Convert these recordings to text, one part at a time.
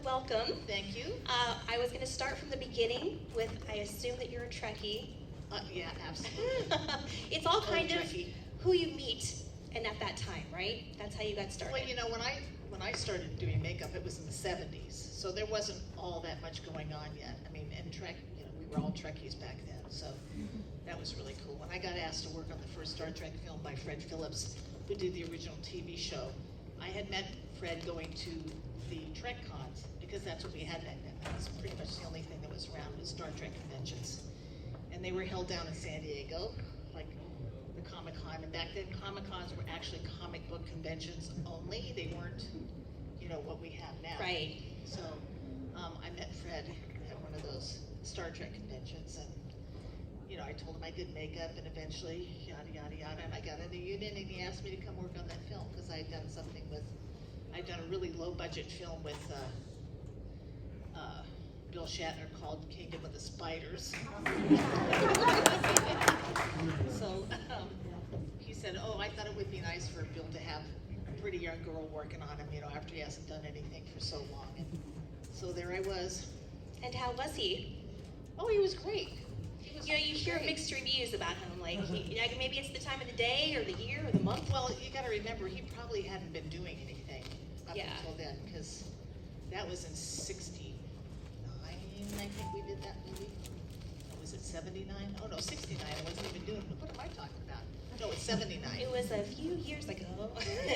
welcome. Thank you. I was going to start from the beginning with, I assume that you're a Trekkie. Yeah, absolutely. It's all kind of Trekkie. who you meet and at that time, right? That's how you got started. Well, you know, when I started doing makeup, it was in the 70s, so there wasn't all that much going on yet. I mean, and Trek, you know, we were all Trekkies back then, so that was really cool. When I got asked to work on the first Star Trek film by Fred Phillips, who did the original TV show, I had met Fred going to the Trek cons, because that's what we had back then. That was pretty much the only thing that was around was Star Trek conventions. And they were held down in San Diego, like the Comic-Con, and back then Comic-Cons were actually comic book conventions only. They weren't, you know, what we have now. Right. So I met Fred at one of those Star Trek conventions, and you know, I told him I did makeup, and eventually, yada, yada, yada, and I got in the union, and he asked me to come work on that film, because I had done something with, I'd done a really low-budget film with Bill Shatner called Kingdom of the Spiders. So he said, oh, I thought it would be nice for Bill to have a pretty young girl working on him, you know, after he hasn't done anything for so long. And so there I was. And how was he? Oh, he was great. You know, you hear mixed reviews about him, like maybe it's the time of the day or the year or the month. Well, you got to remember, he probably hadn't been doing anything up Yeah. until then, because that was in '69, I think we did that movie. Or was it '79? Oh no, '69. I wasn't even doing. What am I talking about? No, it's '79. It was a few years ago.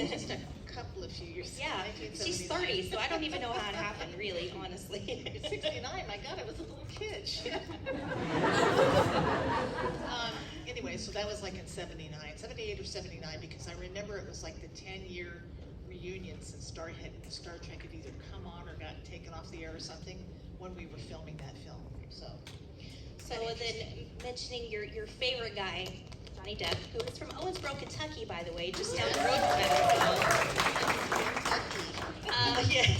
Just a couple of few years. Yeah, she's 30, so I don't even know how it happened, really, honestly. It's '69. My God, I was a little kid. Shit. Anyway, so that was like in '79, '78 or '79, because I remember it was like the 10-year reunion since Star Trek had either come on or got taken off the air or something when we were filming that film. So then mentioning your favorite guy, Johnny Depp, who is from Owensboro, Kentucky, by the way, just down the road from Evansville. Yes.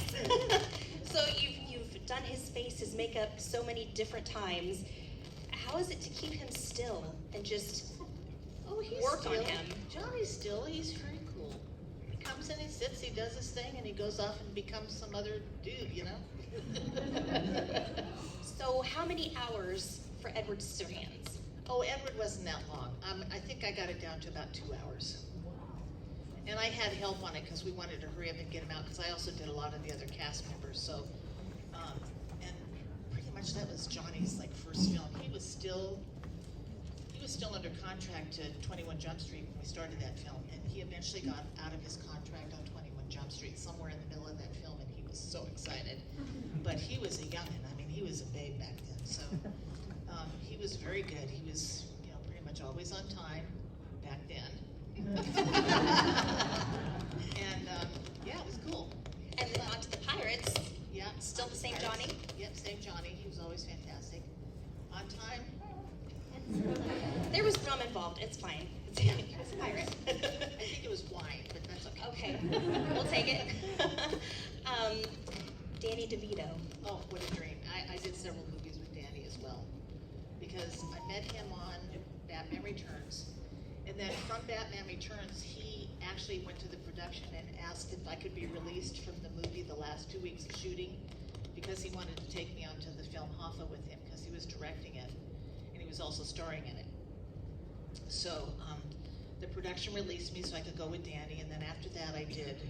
So you've done his face, his makeup so many different times. How is it to keep him still and just work on him? Johnny's still, he's very cool. He comes in, he sits, he does his thing, and he goes off and becomes some other dude, you know? So how many hours for Edward Scissorhands? Oh, Edward wasn't that long. I think I got it down to about 2 hours. And I had help on it because we wanted to hurry up and get him out, because I also did a lot of the other cast members. So, and pretty much that was Johnny's first film. He was still under contract to 21 Jump Street when we started that film, and he eventually got out of his contract on 21 Jump Street somewhere in the middle of that film, and he was so excited. But he was a youngin'. I mean, he was a babe back then. So he was very good. He was, you know, pretty much always on time back then. And yeah, it was cool. And then on to the Pirates. Yeah, Still the same Pirates. Johnny? Yep, same Johnny. He was always fantastic. On time. There was rum involved. It's fine. He was a pirate. I think it was wine, but that's okay. Okay, we'll take it. Danny DeVito. Oh, what a dream. I did several movies with Danny as well, because I met him on Batman Returns, and then from Batman Returns, he actually went to the production and asked if I could be released from the movie the last 2 weeks of shooting, because he wanted to take me onto the film Hoffa with him, because he was directing it, and he was also starring in it. So the production released me so I could go with Danny, and then after that I did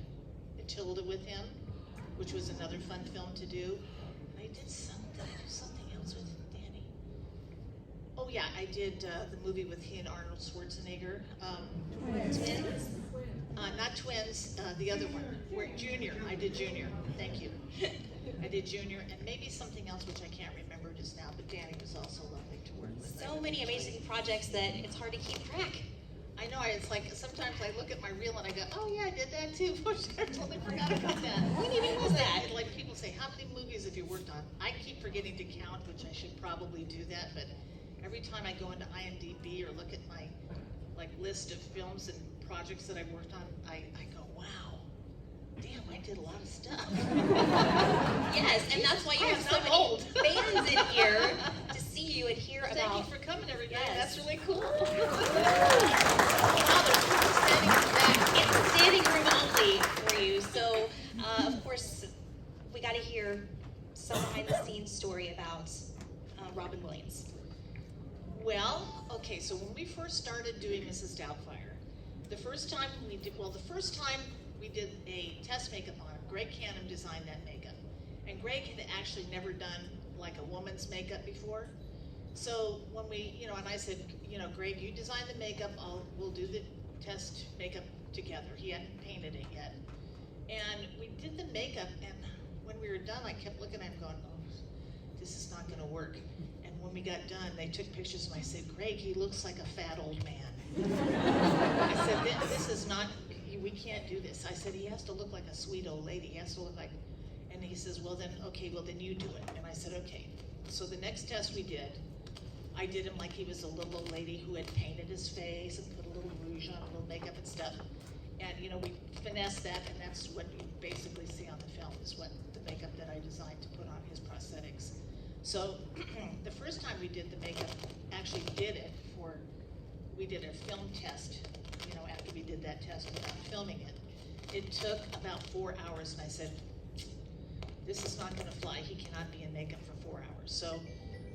Matilda with him, which was another fun film to do. And I did something else with Danny. Oh yeah, I did the movie with he and Arnold Schwarzenegger. Twins? Not Twins, the other one. Junior. I did Junior. Thank you. I did Junior, and maybe something else which I can't remember just now, but Danny was also lovely to work with. So many amazing projects that it's hard to keep track. I know, it's like sometimes I look at my reel and I go, oh yeah, I did that too. I totally forgot about that. What even was that? Like people say, how many movies have you worked on? I keep forgetting to count, which I should probably do that, but every time I go into IMDb or look at my list of films and projects that I've worked on, I go, wow, damn, I did a lot of stuff. Yes, and that's why you have so many fans in here to see you and hear about. Thank you for coming, everybody. Yes. That's really cool. Wow, It's standing room only for you. So, of course, we got to hear some behind-the-scenes story about Robin Williams. Well, okay, so when we first started doing Mrs. Doubtfire, the first time we did a test makeup on her, Greg Canham designed that makeup. And Greg had actually never done like a woman's makeup before. So when we, and I said, Greg, you design the makeup, we'll do the test makeup together. He hadn't painted it yet. And we did the makeup, and when we were done, I kept looking at him going, oh, this is not gonna work. And when we got done, they took pictures and I said, Greg, he looks like a fat old man. I said, this is not, we can't do this. I said, he has to look like a sweet old lady. He has to look like, and he says, well then you do it. And I said, okay. So the next test we did, I did him like he was a little old lady who had painted his face and put a little rouge on, a little makeup and stuff. And we finessed that, and that's what you basically see on the film, is what the makeup that I designed to put on his prosthetics. So the first time we did the makeup, actually we did a film test, after we did that test without filming it. It took about 4 hours, and I said, this is not gonna fly. He cannot be in makeup for 4 hours. So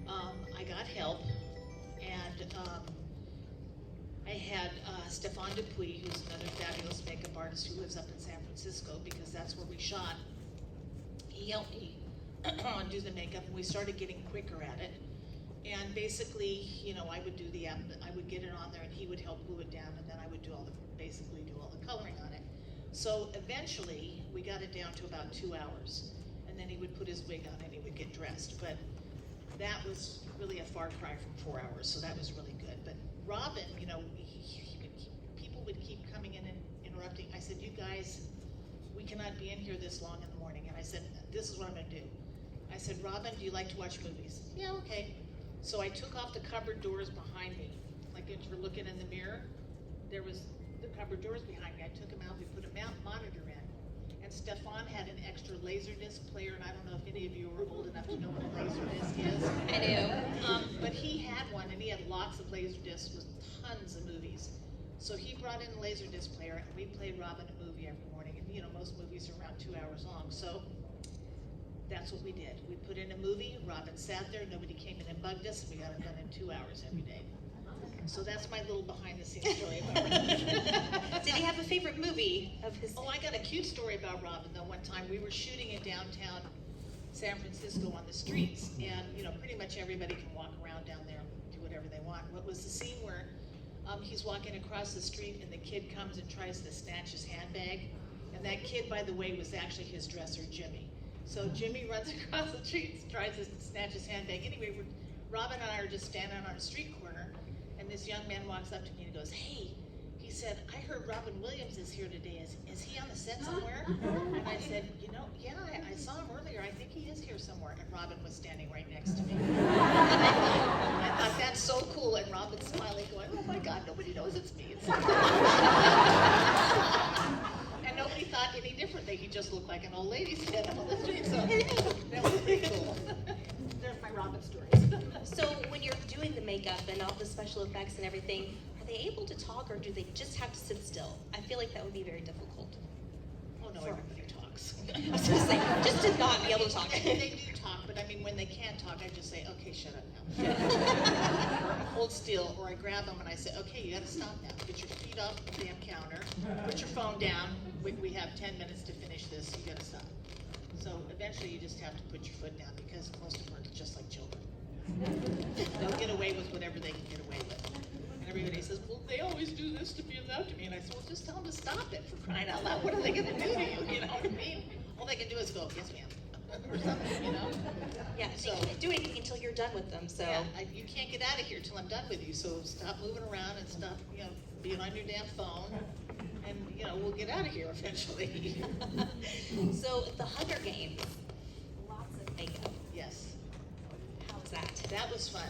I got help, and I had Stefan Dupuis, who's another fabulous makeup artist who lives up in San Francisco, because that's where we shot. He helped me do the makeup, and we started getting quicker at it. And basically, I would get it on there, and he would help glue it down, and then I would do all the coloring on it. So eventually, we got it down to about 2 hours, and then he would put his wig on and he would get dressed. But that was really a far cry from 4 hours, so that was really good. But Robin, people would keep coming in and interrupting. I said, you guys, we cannot be in here this long in the morning. And I said, this is what I'm gonna do. I said, Robin, do you like to watch movies? Yeah, okay. So I took off the cupboard doors behind me. Like if you're looking in the mirror, there was the cupboard doors behind me. I took them out, we put a monitor in. And Stefan had an extra Laserdisc player, and I don't know if any of you are old enough to know what a Laserdisc is. I do. But he had one, and he had lots of Laserdiscs with tons of movies. So he brought in a Laserdisc player, and we played Robin a movie every morning. And most movies are around 2 hours long. So that's what we did. We put in a movie, Robin sat there, nobody came in and bugged us, and we got it done in 2 hours every day. So that's my little behind-the-scenes story about Robin. Did he have a favorite movie of his? Oh, I got a cute story about Robin, though. One time we were shooting in downtown San Francisco on the streets, and pretty much everybody can walk around down there and do whatever they want. What was the scene where he's walking across the street, and the kid comes and tries to snatch his handbag, and that kid, by the way, was actually his dresser, Jimmy. So Jimmy runs across the street, tries to snatch his handbag. Anyway, Robin and I are just standing on a street corner, and this young man walks up to me and goes, hey, he said, I heard Robin Williams is here today. Is he on the set somewhere? And I said, yeah, I saw him earlier. I think he is here somewhere. And Robin was standing right next to me. I thought, that's so cool. And Robin's smiling, going, oh my God, nobody knows it's me. And nobody thought any differently. He just looked like an old lady standing on the street. So that was pretty cool. There's my Robin stories. So when you're doing the makeup and all the special effects and everything, are they able to talk, or do they just have to sit still? I feel like that would be very difficult. Oh no, everybody talks. I was gonna say, just to not be able to talk. They do talk, but when they can't talk, I just say, okay, shut up now. Hold still, or I grab them and I say, okay, you gotta stop now. Get your feet off the damn counter. Put your phone down. We have 10 minutes to finish this. You gotta stop. So eventually you just have to put your foot down, because most of them are just like children. They'll get away with whatever they can get away with. And everybody says, well, they always do this to be allowed to me. And I said, well, just tell them to stop it, for crying out loud. What are they gonna do to you? You know what I mean? All they can do is go, yes, ma'am, or something, Yeah, so they can't do anything until you're done with them, so. Yeah, you can't get out of here till I'm done with you, so stop moving around and stop, being on your damn phone, and, we'll get out of here eventually. So, the Hunger Games, lots of makeup. Yes. How was that? That was fun.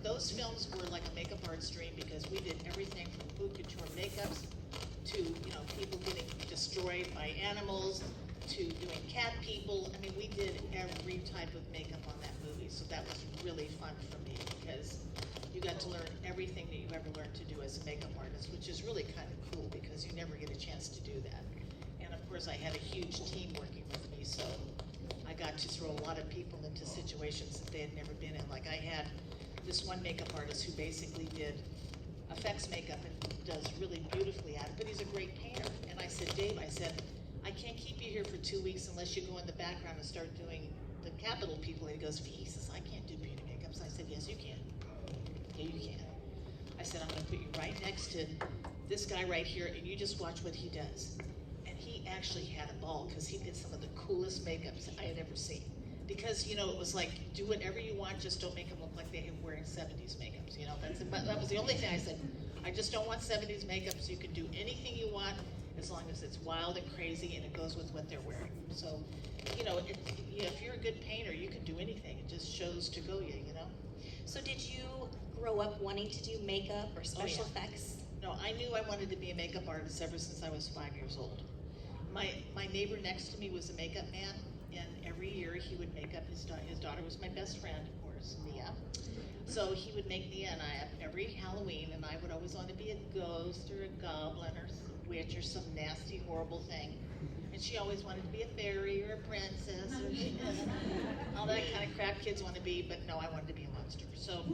Those films were like a makeup arts dream, because we did everything from haute couture makeups to, people getting destroyed by animals, to doing cat people. I mean, we did every type of makeup on that movie, so that was really fun for me, because you got to learn everything that you ever learned to do as a makeup artist, which is really kind of cool, because you never get a chance to do that. And of course, I had a huge team working with me, so got to throw a lot of people into situations that they had never been in. Like I had this one makeup artist who basically did effects makeup and does really beautifully at it, but he's a great painter. And I said, Dave, I can't keep you here for 2 weeks unless you go in the background and start doing the capital people. And he goes, he says, I can't do beauty makeups. I said, yes, you can. Yeah, you can. I said, I'm gonna put you right next to this guy right here, and you just watch what he does. And he actually had a ball, because he did some of the coolest makeups I had ever seen. Because, you know, it was like, do whatever you want, just don't make them look like they were wearing 70s makeups, you know? That was the only thing I said. I just don't want 70s makeups. You can do anything you want, as long as it's wild and crazy and it goes with what they're wearing. So, you know, if you're a good painter, you can do anything. It just shows to go you know? So did you grow up wanting to do makeup or special effects? No, I knew I wanted to be a makeup artist ever since I was 5 years old. My neighbor next to me was a makeup man, and every year he would make up his daughter was my best friend, of course, Nia. So he would make Nia and I up every Halloween, and I would always want to be a ghost or a goblin or a witch or some nasty, horrible thing. And she always wanted to be a fairy or a princess or all that kind of crap kids want to be, but no, I wanted to be a monster. So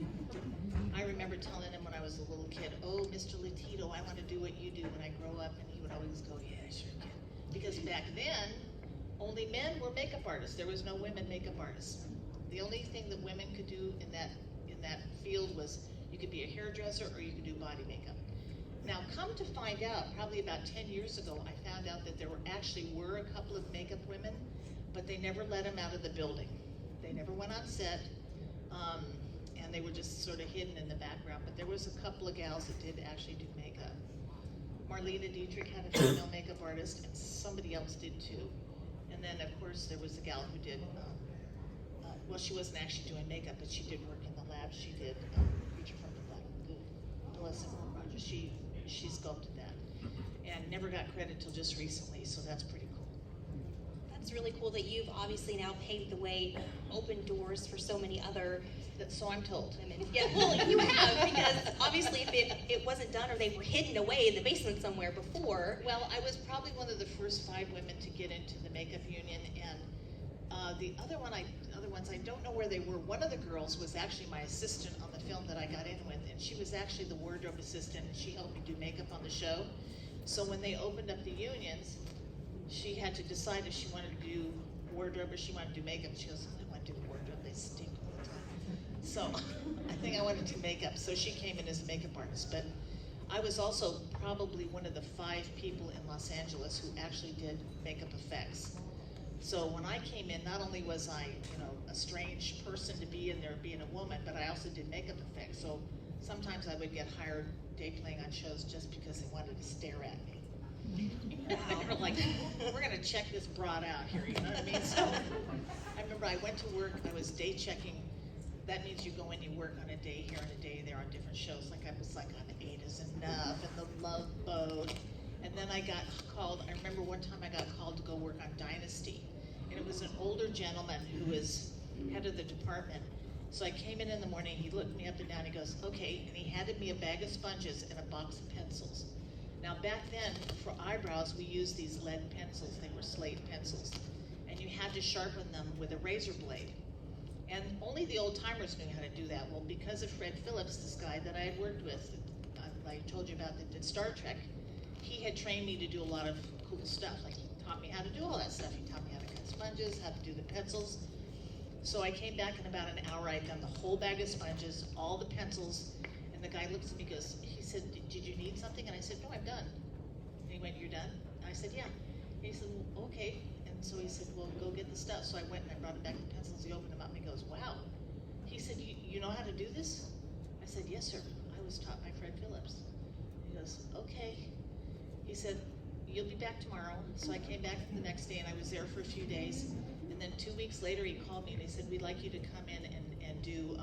I remember telling him when I was a little kid, oh, Mr. Latito, I want to do what you do when I grow up, and he would always go, yeah, sure kid. Because back then, only men were makeup artists. There was no women makeup artists. The only thing that women could do in that field was you could be a hairdresser or you could do body makeup. Now, come to find out, probably about 10 years ago, I found out that there were a couple of makeup women, but they never let them out of the building. They never went on set, and they were just sort of hidden in the background. But there was a couple of gals that did actually do makeup. Marlena Dietrich had a female makeup artist, and somebody else did too. And then, of course, there was a gal who did, well, she wasn't actually doing makeup, but she did work in the lab. She did Creature from the Black Lagoon. Melissa Rogers, she sculpted that. And never got credit till just recently, so that's pretty cool. That's really cool that you've obviously now paved the way, opened doors for so many other So I'm told. women. Yeah, well, you have, because obviously if it wasn't done or they were hidden away in the basement somewhere before. Well, I was probably one of the first 5 women to get into the makeup union, and the other ones, I don't know where they were. One of the girls was actually my assistant on the film that I got in with, and she was actually the wardrobe assistant, and she helped me do makeup on the show. So when they opened up the unions, she had to decide if she wanted to do wardrobe or she wanted to do makeup. She goes, I want to do wardrobe, they stink all the time. So I think I wanted to do makeup, so she came in as a makeup artist. But I was also probably one of the 5 people in Los Angeles who actually did makeup effects. So when I came in, not only was I, a strange person to be in there being a woman, but I also did makeup effects. So sometimes I would get hired day playing on shows just because they wanted to stare at me. They were like, we're gonna check this broad out here, you know what I mean? So I remember I went to work, I was day checking. That means you go in, you work on a day here and a day there on different shows. Like I was like on 8 is Enough and The Love Boat. And then I got called, I remember one time I got called to go work on Dynasty. And it was an older gentleman who was head of the department. So I came in the morning, he looked me up and down, he goes, okay, and he handed me a bag of sponges and a box of pencils. Now back then, for eyebrows, we used these lead pencils, they were slate pencils. And you had to sharpen them with a razor blade. And only the old timers knew how to do that. Well, because of Fred Phillips, this guy that I had worked with, I told you about that did Star Trek, he had trained me to do a lot of cool stuff. Like he taught me how to do all that stuff. He taught me how to cut sponges, how to do the pencils. So I came back in about an hour, I'd done the whole bag of sponges, all the pencils, and the guy looks at me and goes, he said, did you need something? And I said, no, I'm done. And he went, you're done? And I said, yeah. And he said, well, okay. And so he said, well, go get the stuff. So I went and I brought him back the pencils, he opened them up and he goes, wow. He said, you know how to do this? I said, yes, sir. I was taught by Fred Phillips. He goes, okay. He said, you'll be back tomorrow. So I came back the next day and I was there for a few days. And then 2 weeks later, he called me and he said, we'd like you to come in and do,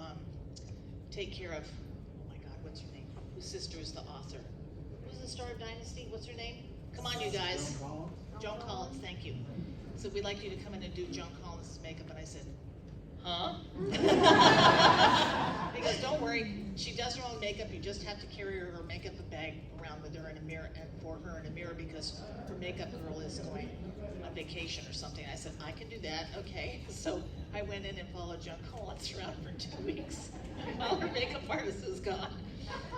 take care of, oh my God, what's her name? Whose sister is the author? Who's the star of Dynasty? What's her name? Come on, you guys. Joan Collins, thank you. So we'd like you to come in and do Joan Collins' makeup. And I said, huh? He goes, don't worry, she does her own makeup, you just have to carry her makeup bag around with her in a mirror, and for her in a mirror, because her makeup girl is going on vacation or something. I said, I can do that, okay. So I went in and followed Joan Collins around for 2 weeks while her makeup artist was gone.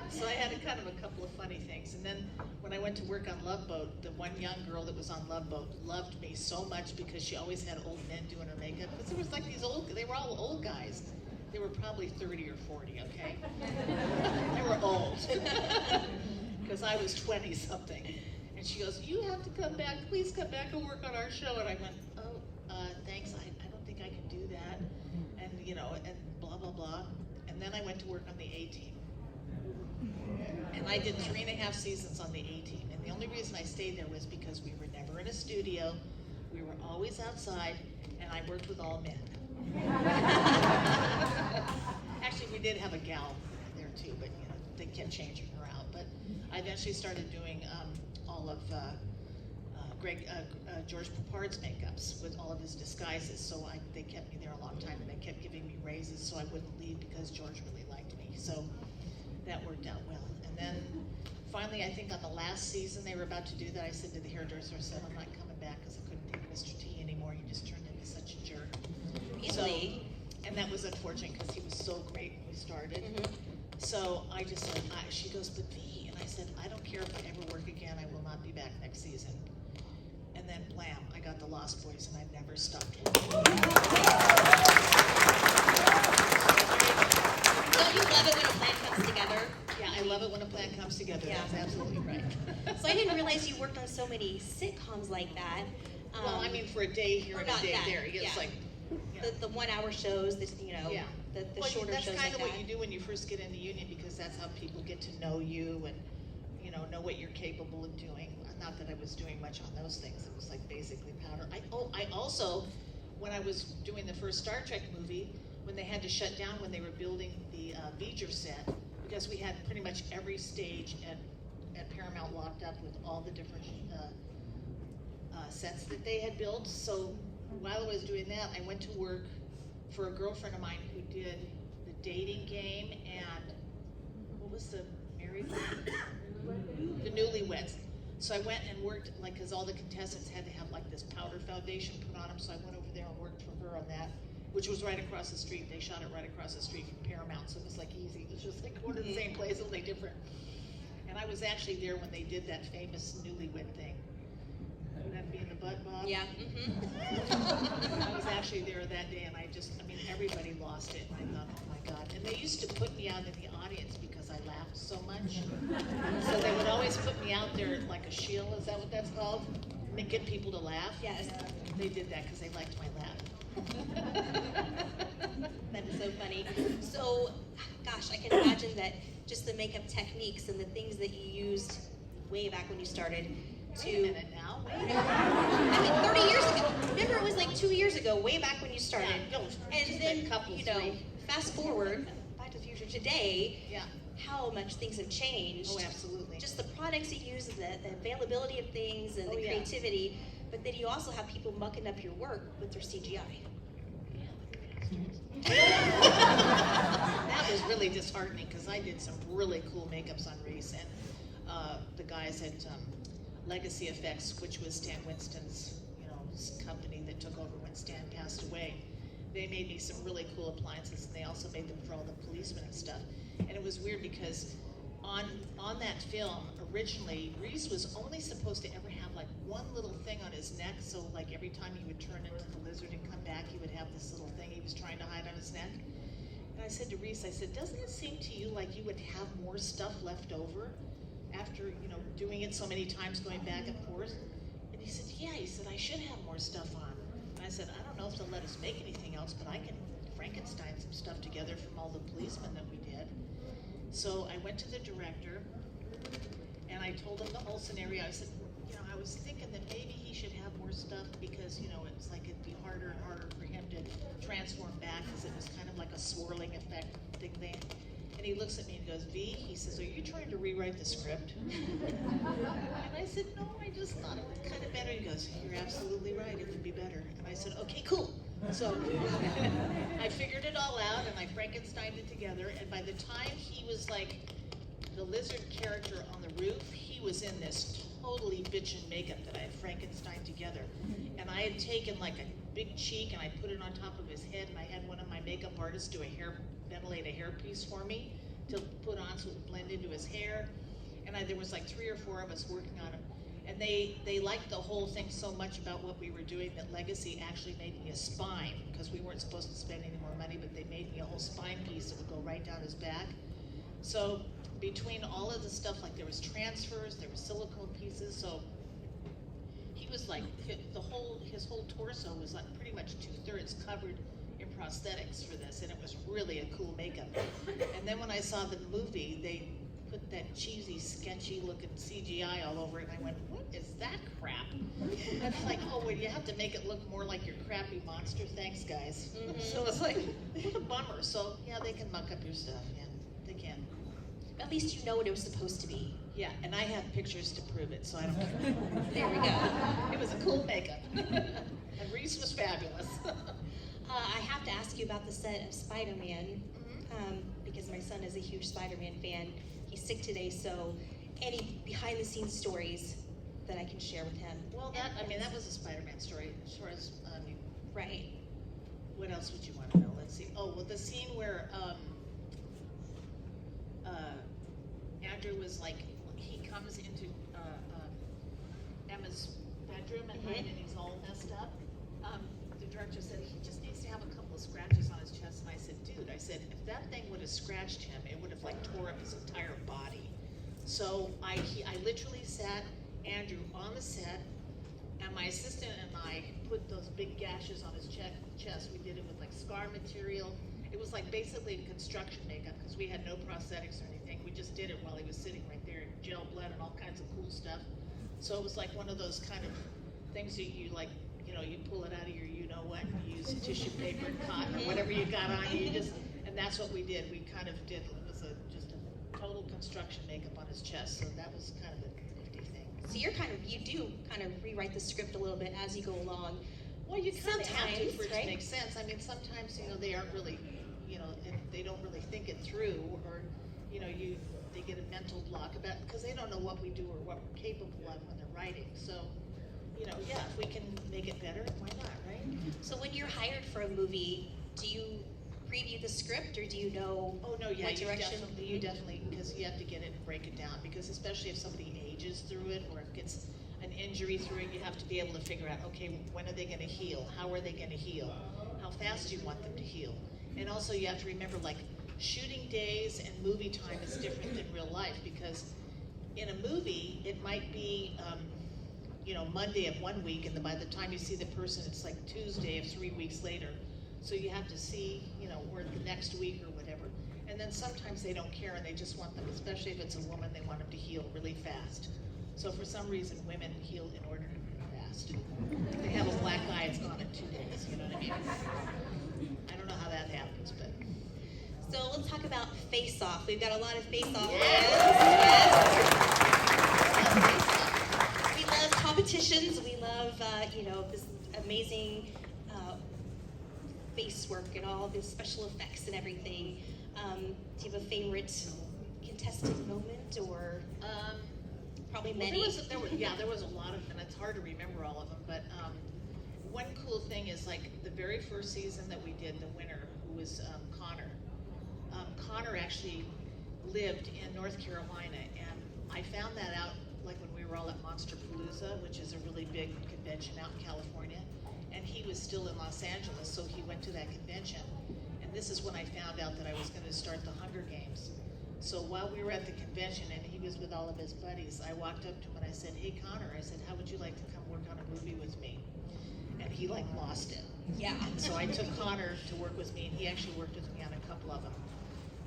So I had a kind of a couple of funny things. And then when I went to work on Love Boat, the one young girl that was on Love Boat loved me so much because she always had old men doing her makeup. Because there was like these they were all old guys. They were probably 30 or 40, okay? They were old. Because I was 20 something. And she goes, you have to come back, please come back and work on our show. And I went, oh, thanks, I don't think I can do that. And and blah, blah, blah. And then I went to work on the A-Team. And I did 3.5 seasons on the A-Team. And the only reason I stayed there was because we were never in a studio. We were always outside, and I worked with all men. Actually, we did have a gal there too, but they kept changing her out. But I eventually started doing all of George Papard's makeups with all of his disguises. So they kept me there a long time, and they kept giving me raises so I wouldn't leave because George really liked me. So that worked out well. And then finally, I think on the last season they were about to do that, I said to the hairdresser, I said, I'm not coming back because I couldn't take Mr. T anymore. He just turned into such a jerk. Really? So, and that was unfortunate because he was so great when we started. Mm-hmm. So I just said, she goes, but V, and I said, I don't care if I ever work again, I will not be back next season. And then blam, I got the Lost Boys, and I've never stopped working. Don't you love it when a plan comes together? Yeah, I love it when a plan comes together. Yeah. That's absolutely right. So I didn't realize you worked on so many sitcoms like that. Well, I mean, for a day here and a day there, it's yeah. like the 1 hour shows, the yeah. the shorter that's shows kind like of what that. you do when you first get in the union, because that's how people get to know you and know what you're capable of doing. Not that I was doing much on those things. It was like basically powder. I also, when I was doing the first Star Trek movie, when they had to shut down when they were building the V'ger set, because we had pretty much every stage at Paramount locked up with all the different sets that they had built. So while I was doing that, I went to work for a girlfriend of mine who did the dating game and what was the married one? The Newlyweds. So I went and worked, because all the contestants had to have this powder foundation put on them, so I went over there and worked for her on that, which was right across the street. They shot it right across the street from Paramount, so it was easy. It was just going to the same place, only different. And I was actually there when they did that famous Newlywed thing. Would that be in the butt, Bob? Yeah. Mm-hmm. I was actually there that day, and everybody lost it, and I thought, oh my God. And they used to put me out in the audience because I laughed so much. So they would always put me out there like a shield, is that what that's called? Get people to laugh? Yes. They did that because they liked my laugh. That is so funny. So, gosh, I can imagine that just the makeup techniques and the things that you used way back when you started to... Wait a minute now. I mean, 30 years ago. Remember, it was 2 years ago, way back when you started. Yeah, and then, fast forward, Back to the Future today, yeah. how much things have changed. Oh, absolutely. Just the products you use, the availability of things, and the creativity. But then you also have people mucking up your work with their CGI. That was really disheartening because I did some really cool makeups on Reese, and the guys at Legacy Effects, which was Stan Winston's company that took over when Stan passed away. They made me some really cool appliances, and they also made them for all the policemen and stuff. And it was weird because on that film, originally, Reese was only supposed to ever have one little thing on his neck, so every time he would turn into the lizard and come back, he would have this little thing he was trying to hide on his neck. And I said to Reese, doesn't it seem to you like you would have more stuff left over after, doing it so many times, going back and forth? And he said, yeah, I should have more stuff on. And I said, I don't know if they'll let us make anything else, but I can Frankenstein some stuff together from all the policemen that we did. So I went to the director, and I told him the whole scenario. I said, I was thinking that maybe he should have more stuff because, it's it'd be harder and harder for him to transform back because it was kind of like a swirling effect thing. And he looks at me and goes, V, he says, are you trying to rewrite the script? And I said, no, I just thought it was kind of better. He goes, you're absolutely right, it would be better. And I said, okay, cool. So I figured it all out and I Frankensteined it together, and by the time he was like the lizard character on the roof, he was in this totally bitchin' makeup that I had Frankenstein together. And I had taken like a big cheek and I put it on top of his head, and I had one of my makeup artists do ventilate a hairpiece for me to put on so it would blend into his hair. And there was like 3 or 4 of us working on him. And they liked the whole thing so much about what we were doing that Legacy actually made me a spine, because we weren't supposed to spend any more money, but they made me a whole spine piece that would go right down his back. So between all of the stuff, like there was transfers, there were silicone pieces, so he was like, his whole torso was like pretty much 2/3 covered in prosthetics for this, and it was really a cool makeup. And then when I saw the movie, they put that cheesy, sketchy looking CGI all over it, and I went, what is that crap? And it's like, oh, well, you have to make it look more like your crappy monster, thanks guys. Mm-hmm. So it's like, what a bummer. So yeah, they can muck up your stuff, yeah, they can. At least you know what it was supposed to be. Yeah, and I have pictures to prove it, so I don't care. There we go. It was a cool makeup. And Reese was fabulous. I have to ask you about the set of Spider-Man, because my son is a huge Spider-Man fan. He's sick today, so any behind-the-scenes stories that I can share with him? Well, that was a Spider-Man story. As far as, right. What else would you want to know? Let's see. Oh, well, the scene where Andrew was like, he comes into Emma's bedroom at night and he's all messed up. The director said he just needs to have a couple of scratches on his chest, and I said, dude, if that thing would have scratched him, it would have like tore up his entire body. So I literally sat Andrew on the set, and my assistant and I put those big gashes on his chest. We did it with like scar material. It was like basically construction makeup, because we had no prosthetics or anything. We just did it while he was sitting right there, gel blood and all kinds of cool stuff. So it was like one of those kind of things that you like, you pull it out of your you-know-what, you use tissue paper and cotton or whatever you got on you, and that's what we did. We kind of did, it was just a total construction makeup on his chest, so that was kind of a nifty thing. So you do kind of rewrite the script a little bit as you go along. Well, you kind of have to for it right? to make sense. I mean, sometimes, they aren't really, they don't really think it through, or, they get a mental block about, because they don't know what we do or what we're capable of when they're writing. So, yeah, if we can make it better, why not, right? So when you're hired for a movie, do you preview the script, or do you know what direction? You definitely, because you have to get it and break it down, because especially if somebody ages through it, or if it gets an injury through it, you have to be able to figure out, okay, when are they going to heal? How are they going to heal? How fast do you want them to heal? And also you have to remember, like, shooting days and movie time is different than real life, because in a movie, it might be, Monday of one week, and then by the time you see the person, it's like Tuesday of 3 weeks later. So you have to see, or the next week or whatever. And then sometimes they don't care, and they just want them, especially if it's a woman, they want them to heal really fast. So for some reason, women heal in order fast. If they have a black eye, it's gone in 2 days, you know what I mean? I don't know how that happens, but. So let's talk about Face Off. We've got a lot of Face Off Yes. We love competitions. We love, this amazing face work and all the special effects and everything. Do you have a favorite contestant moment, or probably many? Well, there was a lot of them, and it's hard to remember all of them, but one cool thing is, like, the very first season that we did, the winner, who was Connor. Connor actually lived in North Carolina, and I found that out like when we were all at Monsterpalooza, which is a really big convention out in California, and he was still in Los Angeles, so he went to that convention. And this is when I found out that I was going to start the Hunger Games. So while we were at the convention and he was with all of his buddies, I walked up to him and I said, hey Connor, I said, how would you like to come work on a movie with me? And he like lost it. Yeah. So I took Connor to work with me, and he actually worked with me on a couple of them.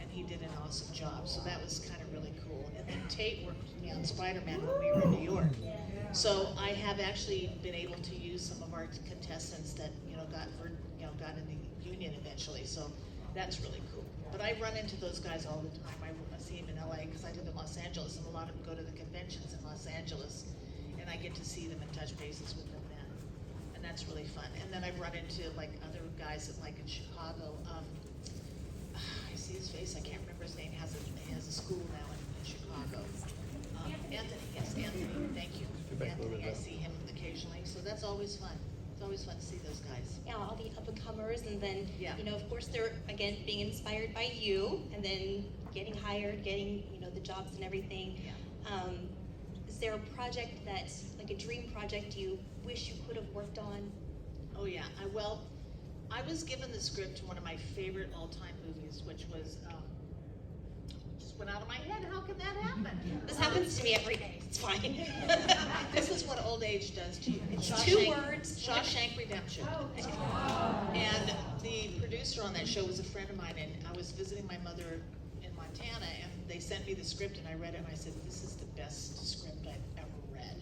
And he did an awesome job, so that was kind of really cool. And then Tate worked with me on Spider-Man when we were in New York. So I have actually been able to use some of our contestants that got in the union eventually. So that's really cool. But I run into those guys all the time. I see them in LA because I live in Los Angeles, and a lot of them go to the conventions in Los Angeles, and I get to see them and touch bases with them then. And that's really fun. And then I've run into like other guys that like in Chicago. I see his face. I can't remember his name. He has a school now in Chicago. Anthony. Yes, Anthony. Thank you. Anthony. I see him occasionally. So that's always fun. It's always fun to see those guys. Yeah, all the up-and-comers, and then, Yeah. you know, of course, they're, again, being inspired by you, and then getting hired, getting, you know, the jobs and everything. Yeah. Is there a project that's, like a dream project you wish you could have worked on? Oh yeah, I was given the script to one of my favorite all-time movies, which was, just went out of my head, how can that happen? This happens to me every day, it's fine. This is what old age does to you. It's 2 words. Shawshank Redemption. And the producer on that show was a friend of mine, and I was visiting my mother in Montana, and they sent me the script, and I read it, and I said, this is the best script I've ever read.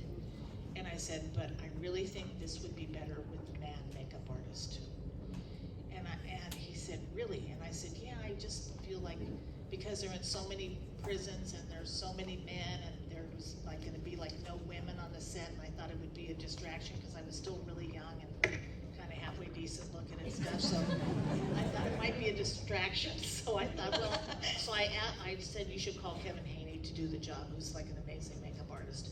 And I said, but I really think this would be better with a man makeup artist. And he said, really? And I said, yeah, I just feel like, because they're in so many prisons, and there's so many men, and there's like gonna be like no women on the set, and I thought it would be a distraction, because I was still really young and kind of halfway decent looking and stuff, so I thought it might be a distraction. So I thought, well, so I said you should call Kevin Haney to do the job, who's like an amazing makeup artist.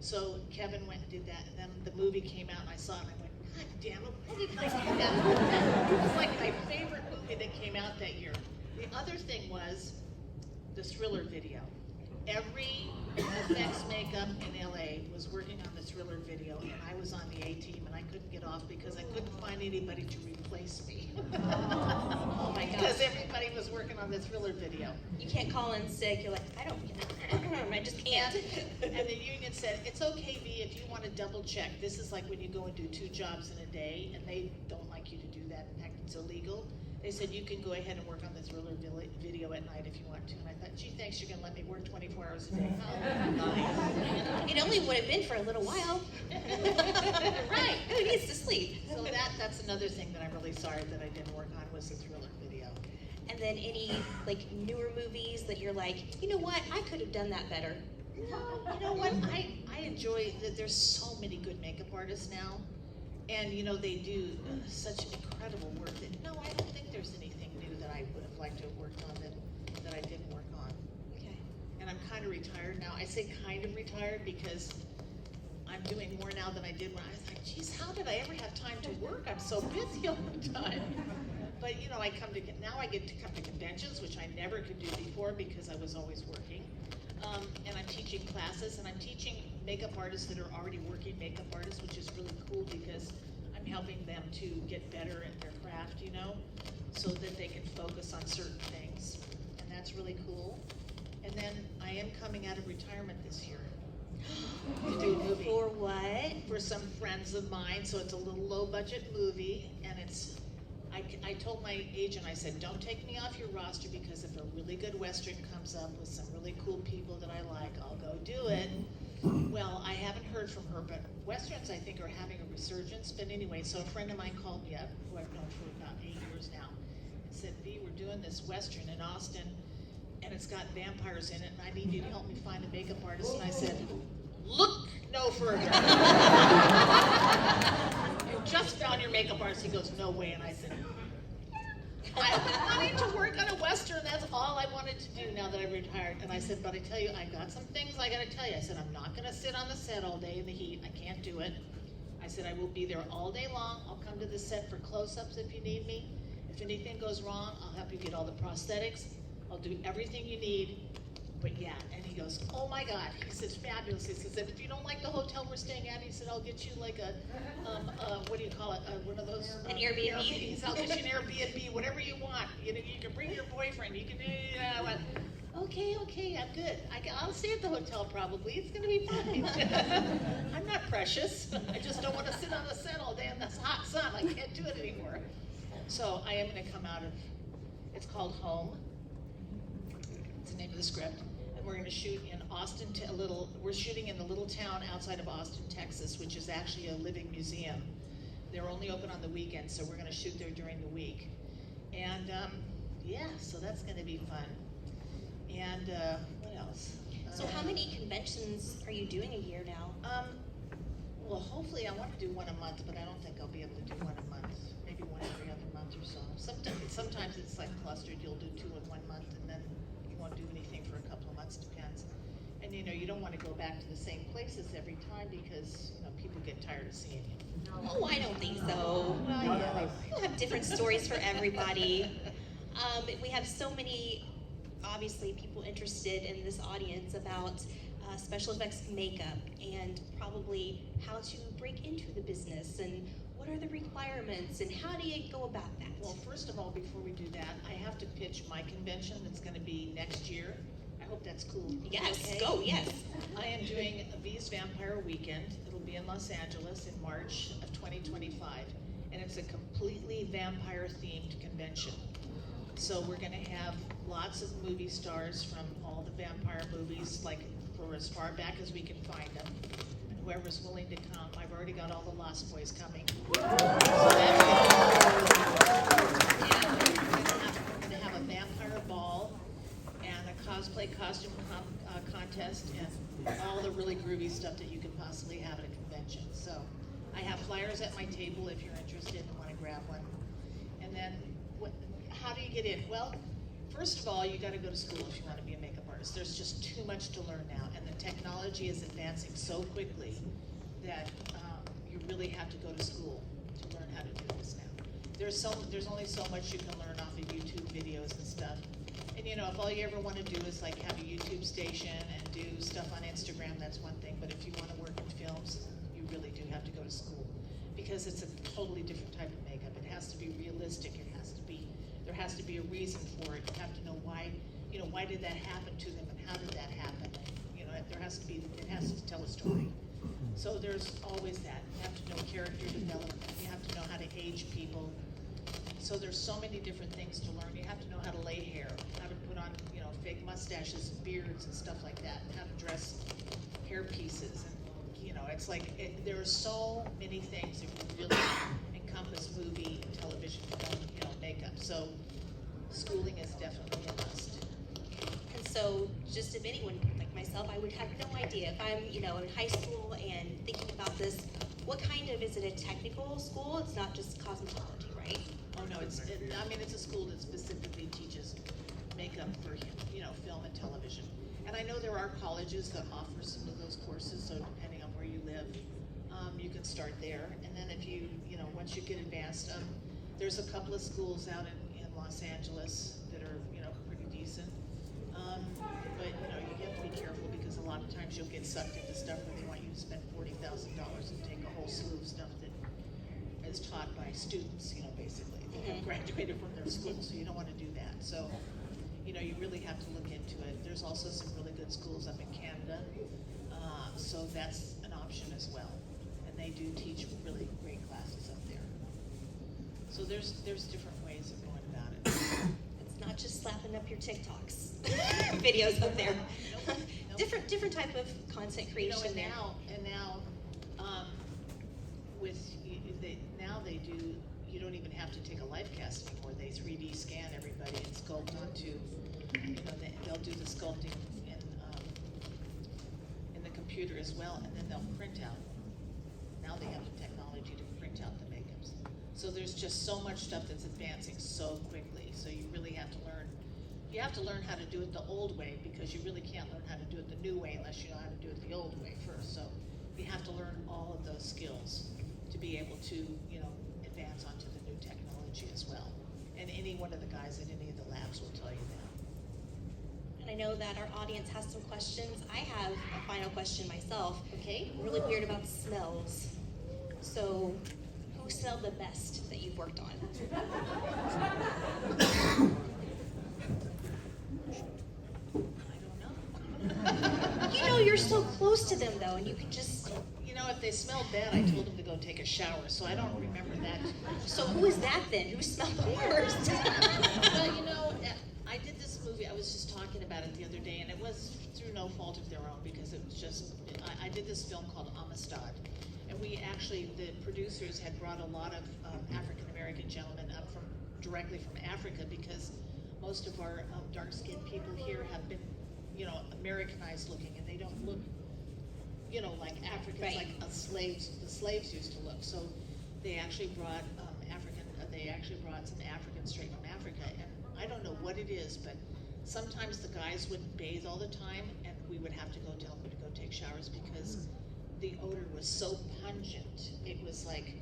So Kevin went and did that, and then the movie came out, and I saw it, and I went, God damn it, why didn't I do that? It was like my favorite movie that came out that year. The other thing was the Thriller video. Every effects makeup in LA was working on the Thriller video, and I was on the A team, and I couldn't get off because I couldn't find anybody to replace me. Oh my gosh. Because everybody was working on the Thriller video. You can't call in sick, you're like, I just can't. And the union said, it's okay, V, if you want to double check. This is like when you go and do 2 jobs in a day, and they don't like you to do that. In fact, it's illegal. They said, you can go ahead and work on the Thriller video at night if you want to. And I thought, gee, thanks, you're going to let me work 24 hours a day. Oh, nice. It only would have been for a little while. Right. Who needs to sleep? So that's another thing that I'm really sorry that I didn't work on, was the Thriller video. And then any, like, newer movies that you're like, you know what, I could have done that better. No, you know what, I enjoy that there's so many good makeup artists now. And, you know, they do such incredible work that, no, I don't think there's anything new that I would have liked to have worked on that I didn't work on. Okay. And I'm kind of retired now. I say kind of retired because I'm doing more now than I did when I was like, geez, how did I ever have time to work? I'm so busy all the time. But, you know, now I get to come to conventions, which I never could do before because I was always working. And I'm teaching classes, and I'm teaching makeup artists that are already working makeup artists, which is really cool because I'm helping them to get better at their craft, you know, so that they can focus on certain things. And that's really cool. And then I am coming out of retirement this year to do a movie. For what? For some friends of mine, so it's a little low-budget movie, and I told my agent, I said, don't take me off your roster, because if a really good Western comes up with some really cool people that I like, I'll go do it. Well, I haven't heard from her, but Westerns, I think, are having a resurgence. But anyway, so a friend of mine called me up, who I've known for about 8 years now, and said, V, we're doing this Western in Austin, and it's got vampires in it, and I need you to help me find a makeup artist. And I said, look no further. You just found your makeup artist. He goes, no way. And I said, I've been wanting to work on a Western. That's all I wanted to do now that I'm retired. And I said, but I tell you, I got some things I got to tell you. I said, I'm not going to sit on the set all day in the heat. I can't do it. I said, I will be there all day long. I'll come to the set for close-ups if you need me. If anything goes wrong, I'll help you get all the prosthetics. I'll do everything you need. But yeah, and he goes, oh my God. He said, fabulous. He said, if you don't like the hotel we're staying at, he said, I'll get you like a, what do you call it? One of those. An Airbnb? He said, I'll get you an Airbnb, whatever you want. You know, you can bring your boyfriend. You can do, I went, okay, I'm good. I'll stay at the hotel probably. It's going to be fine. I'm not precious. I just don't want to sit on the set all day in this hot sun. I can't do it anymore. So I am going to come out of, it's called Home. It's the name of the script. We're going to shoot in Austin, we're shooting in the little town outside of Austin, Texas, which is actually a living museum. They're only open on the weekends, so we're going to shoot there during the week. And yeah, so that's going to be fun. And what else? So how many conventions are you doing a year now? Well, hopefully I want to do one a month, but I don't think I'll be able to do one a month. Maybe one every other month or so. Sometimes it's like clustered. You'll do 2 in 1 month, and then you won't do anything for a couple of months. Depends. And you don't want to go back to the same places every time because people get tired of seeing you. Oh, I don't think so. Well, yeah. We'll have different stories for everybody. We have so many, obviously, people interested in this audience about special effects makeup and probably how to break into the business and what are the requirements and how do you go about that? Well, first of all, before we do that, I have to pitch my convention that's going to be next year. I hope that's cool. Yes, okay? go, yes. I am doing a V's Vampire Weekend. It'll be in Los Angeles in March of 2025. And it's a completely vampire-themed convention. So we're going to have lots of movie stars from all the vampire movies, like for as far back as we can find them. And whoever's willing to come. I've already got all the Lost Boys coming. So that's we're going to have a vampire ball and a cosplay costume contest and all the really groovy stuff that you could possibly have at a convention. So I have flyers at my table if you're interested and want to grab one. And then how do you get in? Well, first of all, you got to go to school if you want to be a makeup artist. There's just too much to learn now, and the technology is advancing so quickly that you really have to go to school to learn how to do this now. There's only so much you can learn off of YouTube videos and stuff. And if all you ever want to do is like have a YouTube station and do stuff on Instagram, that's one thing. But if you want to work in films, you really do have to go to school because it's a totally different type of makeup. It has to be realistic. There has to be a reason for it. You have to know why. Why did that happen to them, and how did that happen? It has to tell a story. So there's always that. You have to know character development. You have to know how to age people. So there's so many different things to learn. You have to know how to lay hair, how to put on, fake mustaches and beards and stuff like that, and how to dress hair pieces. And, it's like, there are so many things that really encompass movie, television, film, makeup. So schooling is definitely a must. And so just if anyone like myself, I would have no idea if I'm, in high school and thinking about this, what kind of, is it a technical school? It's not just cosmetology, right? Oh no, it's a school that specifically teaches makeup for, film and television. And I know there are colleges that offer some of those courses, so depending on where you live, you can start there. And then if you, once you get advanced, there's a couple of schools out in Los Angeles that are, pretty decent. But, you have to be careful because a lot of times you'll get sucked into stuff where they want you to spend $40,000 and take a whole slew of stuff that is taught by students, basically. They have graduated from their school, so you don't want to do that. So, you really have to look into it. There's also some really good schools up in Canada, so that's an option as well. And they do teach really great classes up there. So there's different ways of going about it. It's not just slapping up your TikToks videos up there. Nope. Different type of content creation And there. now, now they do. You don't even have to take a life cast anymore. They 3D scan everybody and sculpt onto. They'll do the sculpting in the computer as well, and then they'll print out. Now they have the technology to print out the makeups. So there's just so much stuff that's advancing so quickly. So you really have to learn. You have to learn how to do it the old way because you really can't learn how to do it the new way unless you know how to do it the old way first. So you have to learn all of those skills to be able to, advance onto the new technology as well. And any one of the guys at any of the labs will tell you that. And I know that our audience has some questions. I have a final question myself. Okay. I'm really weird about smells. So, who smelled the best that you've worked on? I don't know. You're so close to them though, and you can just. If they smelled bad, I told them to go take a shower, so I don't remember that. So who is that then? Who smelled the worst? Well, I did this movie, I was just talking about it the other day, and it was through no fault of their own, because it was just, I did this film called Amistad, and we actually, the producers had brought a lot of African-American gentlemen up directly from Africa, because most of our dark-skinned people here have been, Americanized looking, and they don't look, like Africans, Right. like the slaves used to look. So they actually brought some Africans straight from Africa, and I don't know what it is, but sometimes the guys wouldn't bathe all the time, and we would have to go tell them to go take showers because the odor was so pungent. It was like,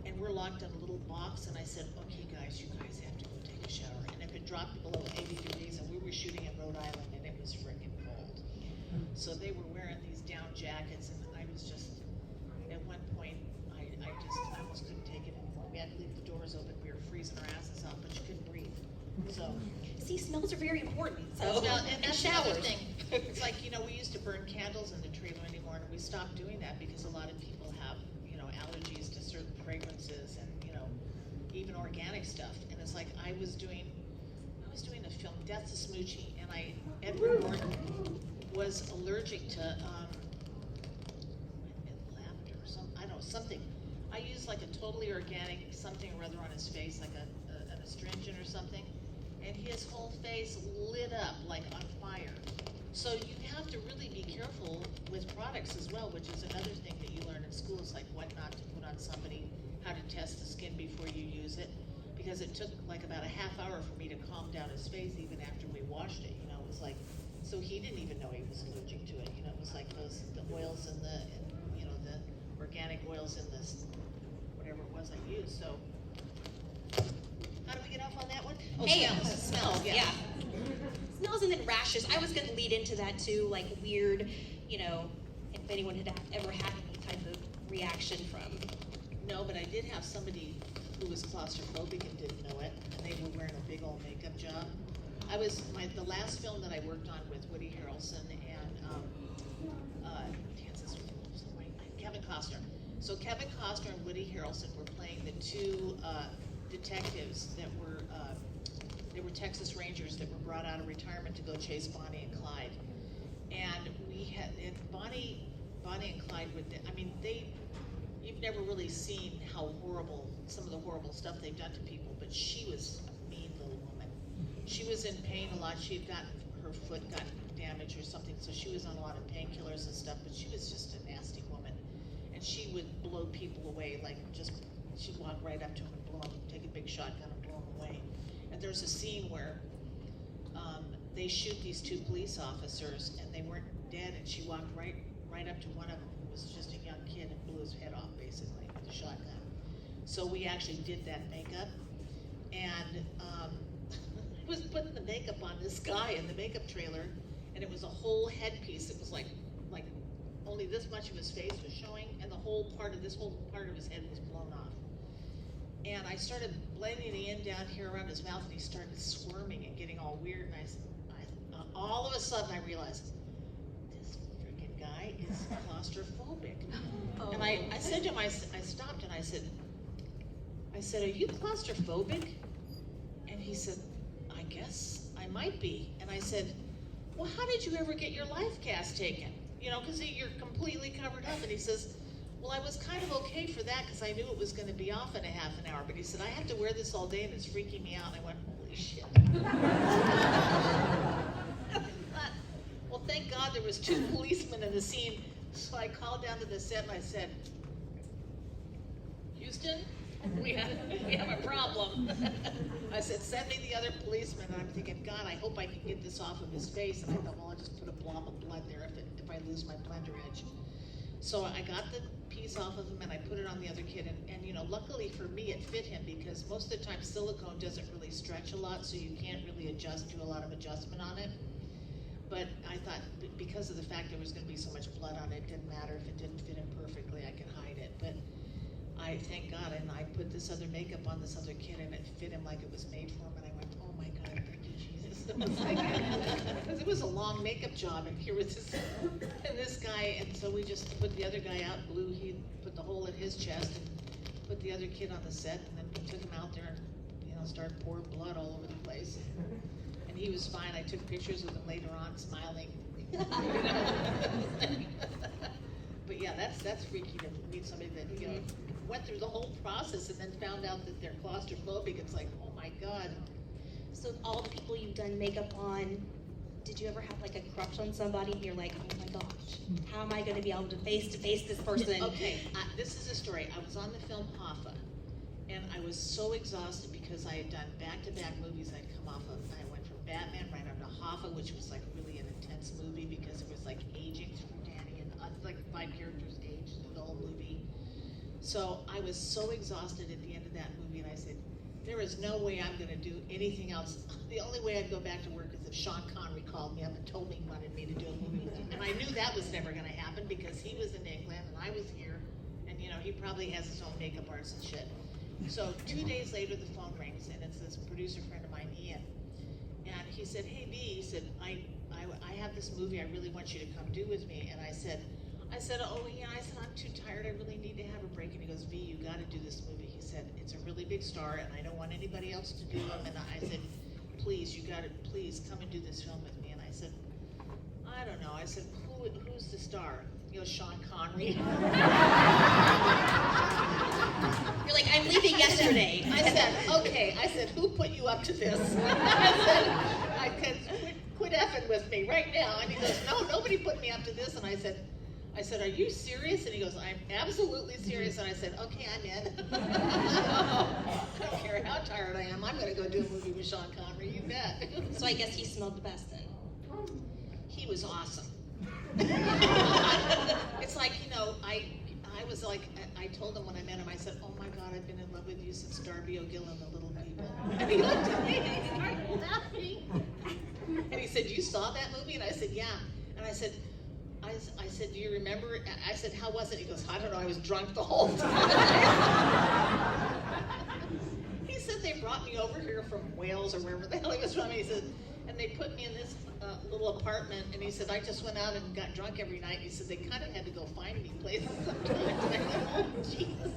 and we're locked in a little box, and I said, okay guys, you guys have to go take a shower. And if it dropped below 80 degrees, and we were shooting in Rhode Island, and it was freaking cold. So they were wearing these down jackets, and I was just, at one point, I almost couldn't take it anymore. We had to leave the doors open, we were freezing our asses off, but you couldn't breathe. So. See, smells are very important. So And that's another showers. thing. It's like, we used to burn candles in the trailer anymore, and we stopped doing that because a lot of people have, allergies to certain fragrances and, even organic stuff. And it's like, I was doing a film, Death to Smoochie, and Edward Norton was allergic to, lavender or something. I used like a totally organic something or other on his face, like an astringent or something, and his whole face lit up like on fire. So you have to really be careful with products as well, which is another thing that you learn in school, is like what not to put on somebody, how to test the skin before you use it, because it took like about a half hour for me to calm down his face even after we washed it, it was like, so he didn't even know he was allergic to it, it was like the oils and the organic oils in this, whatever it was I used, so. How do we get off on that one? Oh, Hey, smells, yeah. Smells and then rashes. I was gonna lead into that too, like weird, if anyone had ever had any type of reaction from. No, but I did have somebody who was claustrophobic and didn't know it, and they were wearing a big old makeup job. The last film that I worked on with Woody Harrelson and Kevin Costner. So Kevin Costner and Woody Harrelson were playing the two detectives that were they were Texas Rangers that were brought out of retirement to go chase Bonnie and Clyde. And Bonnie and Clyde you've never really seen how horrible, some of the horrible stuff they've done to people, but she was a mean little woman. She was in pain a lot. Her foot got damaged or something, so she was on a lot of painkillers and stuff, but she was just a nasty woman. And she would blow people away, she'd walk right up to them and blow them, take a big shotgun and blow them away. And there's a scene where they shoot these two police officers and they weren't dead, and she walked right up to one of them who was just a young kid and blew his head off basically with a shotgun. So we actually did that makeup, and I was putting the makeup on this guy in the makeup trailer, and it was a whole headpiece. It was like only this much of his face was showing, and this whole part of his head was blown off. And I started blending it in down here around his mouth, and he started squirming and getting all weird, and all of a sudden I realized, this freaking guy is claustrophobic. Oh. And I said to him, I stopped and I said, are you claustrophobic? And he said, I guess I might be. And I said, well, how did you ever get your life cast taken? Because you're completely covered up. And he says, well, I was kind of okay for that because I knew it was going to be off in a half an hour. But he said, I have to wear this all day and it's freaking me out. And I went, holy shit. Well, thank God there was two policemen in the scene. So I called down to the set and I said, Houston, we have a problem. I said, send me the other policeman. And I'm thinking, God, I hope I can get this off of his face. And I thought, well, I'll just put a blob of blood there if I lose my blender edge. So I got the piece off of him and I put it on the other kid. And luckily for me, it fit him because most of the time silicone doesn't really stretch a lot, so you can't really do a lot of adjustment on it. But I thought because of the fact there was going to be so much blood on it, it didn't matter if it didn't fit him perfectly, I could hide it. But I thank God, and I put this other makeup on this other kid, and it fit him like it was made for him. And I went, oh my God, thank you, Jesus. Because it was a long makeup job, and here was this guy, and so we just put the other guy out, he put the hole in his chest, and put the other kid on the set, and then we took him out there and started pouring blood all over the place. And he was fine. I took pictures with him later on, smiling. But yeah, that's freaky to meet somebody that went through the whole process and then found out that they're claustrophobic. It's like, oh my God. So all the people you've done makeup on, did you ever have like a crush on somebody and you're like, oh my gosh, how am I going to be able to face this person? Okay, this is a story. I was on the film Hoffa, and I was so exhausted because I had done back-to-back movies I'd come off of. I went from Batman right on to Hoffa, which was like really an intense movie because it was like aging through Danny, and like 5 characters aged through the whole movie. So I was so exhausted at the end of that movie, and I said, there is no way I'm going to do anything else. The only way I'd go back to work is if Sean Connery called me up and told me he wanted me to do a movie with him. And I knew that was never going to happen because he was in England and I was here, and he probably has his own makeup artist and shit. So 2 days later, the phone rings, and it's this producer friend of mine, Ian, and he said, hey, V, he said, I have this movie I really want you to come do with me. And I said, oh, yeah, I'm too tired, I really need to have a break. And he goes, V, you got to do this movie. He said, it's a really big star, and I don't want anybody else to do them. And I said, please, you got to, please come and do this film with me. And I said, I don't know. I said, who's the star? He goes, Sean Connery. You're like, I'm leaving yesterday. I said, okay. I said, who put you up to this? I said, quit effing with me right now. And he goes, no, nobody put me up to this. And I said, are you serious? And he goes, I'm absolutely serious. And I said, okay, I'm in. I don't care how tired I am. I'm going to go do a movie with Sean Connery. You bet. So I guess he smelled the best then. He was awesome. It's like, I was like, I told him when I met him, I said, oh my God, I've been in love with you since Darby O'Gill and the Little People. And he looked at me and he started laughing. And he said, you saw that movie? And I said, yeah. And I said, do you remember? I said, how was it? He goes, I don't know, I was drunk the whole time. He said they brought me over here from Wales or wherever the hell he was from. He said, and they put me in this little apartment, and he said, I just went out and got drunk every night. He said, they kind of had to go find me places sometimes. And I went, oh, Jesus.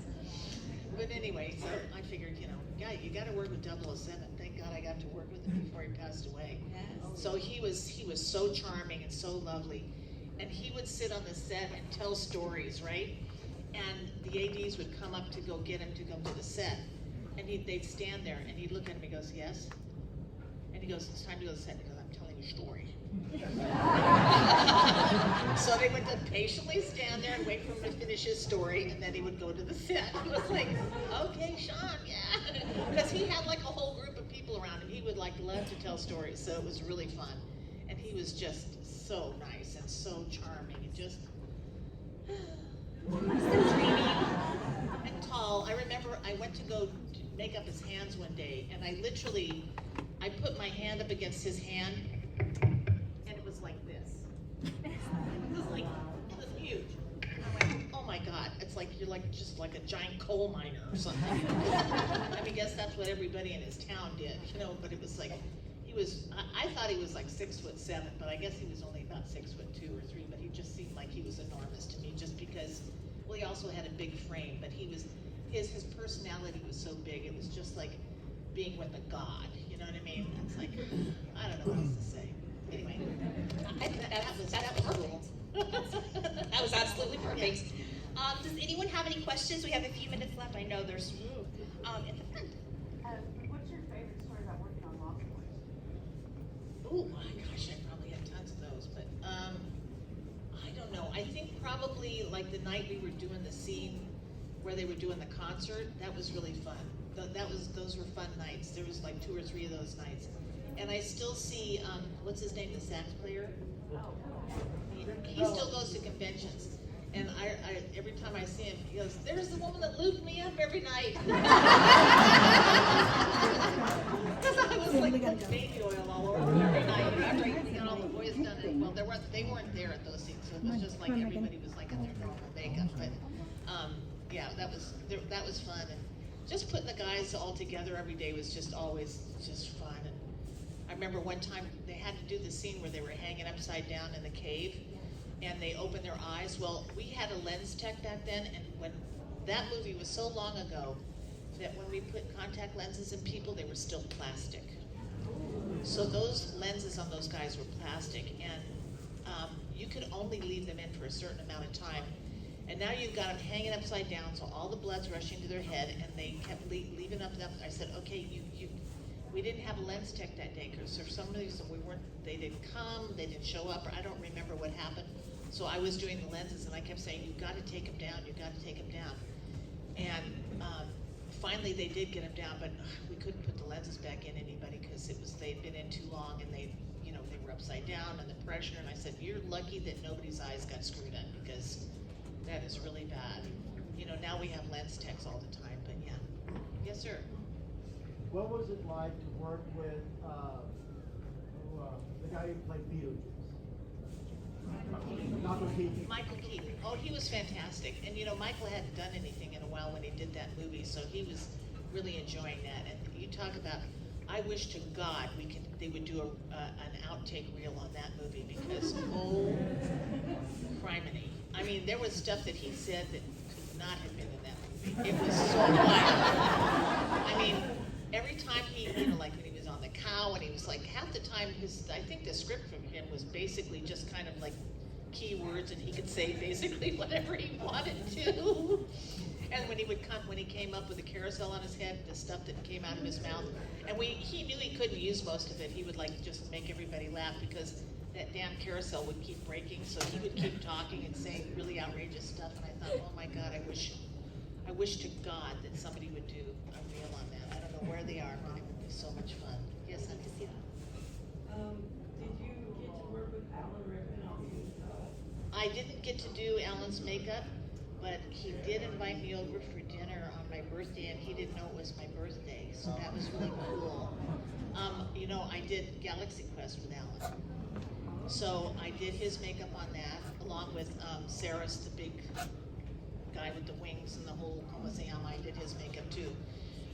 But anyway, so I figured, you got to work with 007. Thank God I got to work with him before he passed away. Yes. So he was so charming and so lovely. And he would sit on the set and tell stories, right? And the ADs would come up to go get him to come to the set. And they'd stand there, and he'd look at him, he goes, yes? And he goes, it's time to go to the set. He goes, I'm telling you a story. So they would patiently stand there and wait for him to finish his story, and then he would go to the set. It was like, okay, Sean, yeah. Because he had like a whole group of people around him. He would like love to tell stories, so it was really fun. And he was just so nice and so charming and just and tall. I remember I went to go make up his hands one day, and I put my hand up against his hand, and it was like this. It was huge. I'm like, oh my God, it's like you're like just like a giant coal miner or something. I mean, I guess that's what everybody in his town did, but it was like, I thought he was like 6'7", but I guess he was only about 6'2" or 3", but he just seemed like he was enormous to me just because, well, he also had a big frame, but his personality was so big, it was just like being with a god, you know what I mean? It's like, I don't know what else to say. Anyway, that was cool. That was absolutely perfect. Does anyone have any questions? We have a few minutes left. I know there's in the front. What's your favorite story about working on Lost Boys? Oh my gosh, I probably had tons of those, but I don't know. I think probably like the night we were doing the scene where they were doing the concert, that was really fun. Those were fun nights. There was like 2 or 3 of those nights. And I still see, what's his name, the sax player? He still goes to conventions. And I every time I see him, he goes, there's the woman that lubed me up every night. Because I was like putting baby oil all over me every night. After I got all the boys done, well, they weren't there at those scenes, so it was just like everybody was like in their normal makeup. But yeah, that was fun. And just putting the guys all together every day was just always just fun. And I remember one time they had to do the scene where they were hanging upside down in the cave, and they opened their eyes. Well, we had a lens tech back then, and when that movie was so long ago that when we put contact lenses in people, they were still plastic. So those lenses on those guys were plastic, and you could only leave them in for a certain amount of time. And now you've got them hanging upside down, so all the blood's rushing to their head, and they kept leaving up them. I said, okay, we didn't have a lens tech that day, because for some reason they didn't come, they didn't show up, or I don't remember what happened. So I was doing the lenses, and I kept saying, "You got to take them down. You got to take them down." And finally, they did get them down, but we couldn't put the lenses back in anybody because they'd been in too long, and they were upside down, and the pressure. And I said, "You're lucky that nobody's eyes got screwed in, because that is really bad." Now we have lens techs all the time, but yeah. Yes, sir. What was it like to work with the guy who played Beetlejuice? Michael Keaton. Michael Keaton. Oh, he was fantastic. And Michael hadn't done anything in a while when he did that movie, so he was really enjoying that. And you talk about, I wish to God they would do an outtake reel on that movie, because oh, criminy. I mean, there was stuff that he said that could not have been in that movie. It was so wild. I mean, every time he, like when he was on the cow, and he was like, half the time I think the script from him was basically just kind of like keywords, and he could say basically whatever he wanted to. And when he came up with a carousel on his head, the stuff that came out of his mouth, and he knew he couldn't use most of it. He would like just make everybody laugh, because that damn carousel would keep breaking, so he would keep talking and saying really outrageous stuff. And I thought, oh my God, I wish to God that somebody would do a reel on that. I don't know where they are, but it would be so much fun. Yes, I'd like to see that. Did you get to work with Alan Rickman on his, I didn't get to do Alan's makeup, but he did invite me over for dinner on my birthday, and he didn't know it was my birthday, so that was really cool. I did Galaxy Quest with Alan. So I did his makeup on that, along with Saris, the big guy with the wings and the whole museum. I did his makeup too.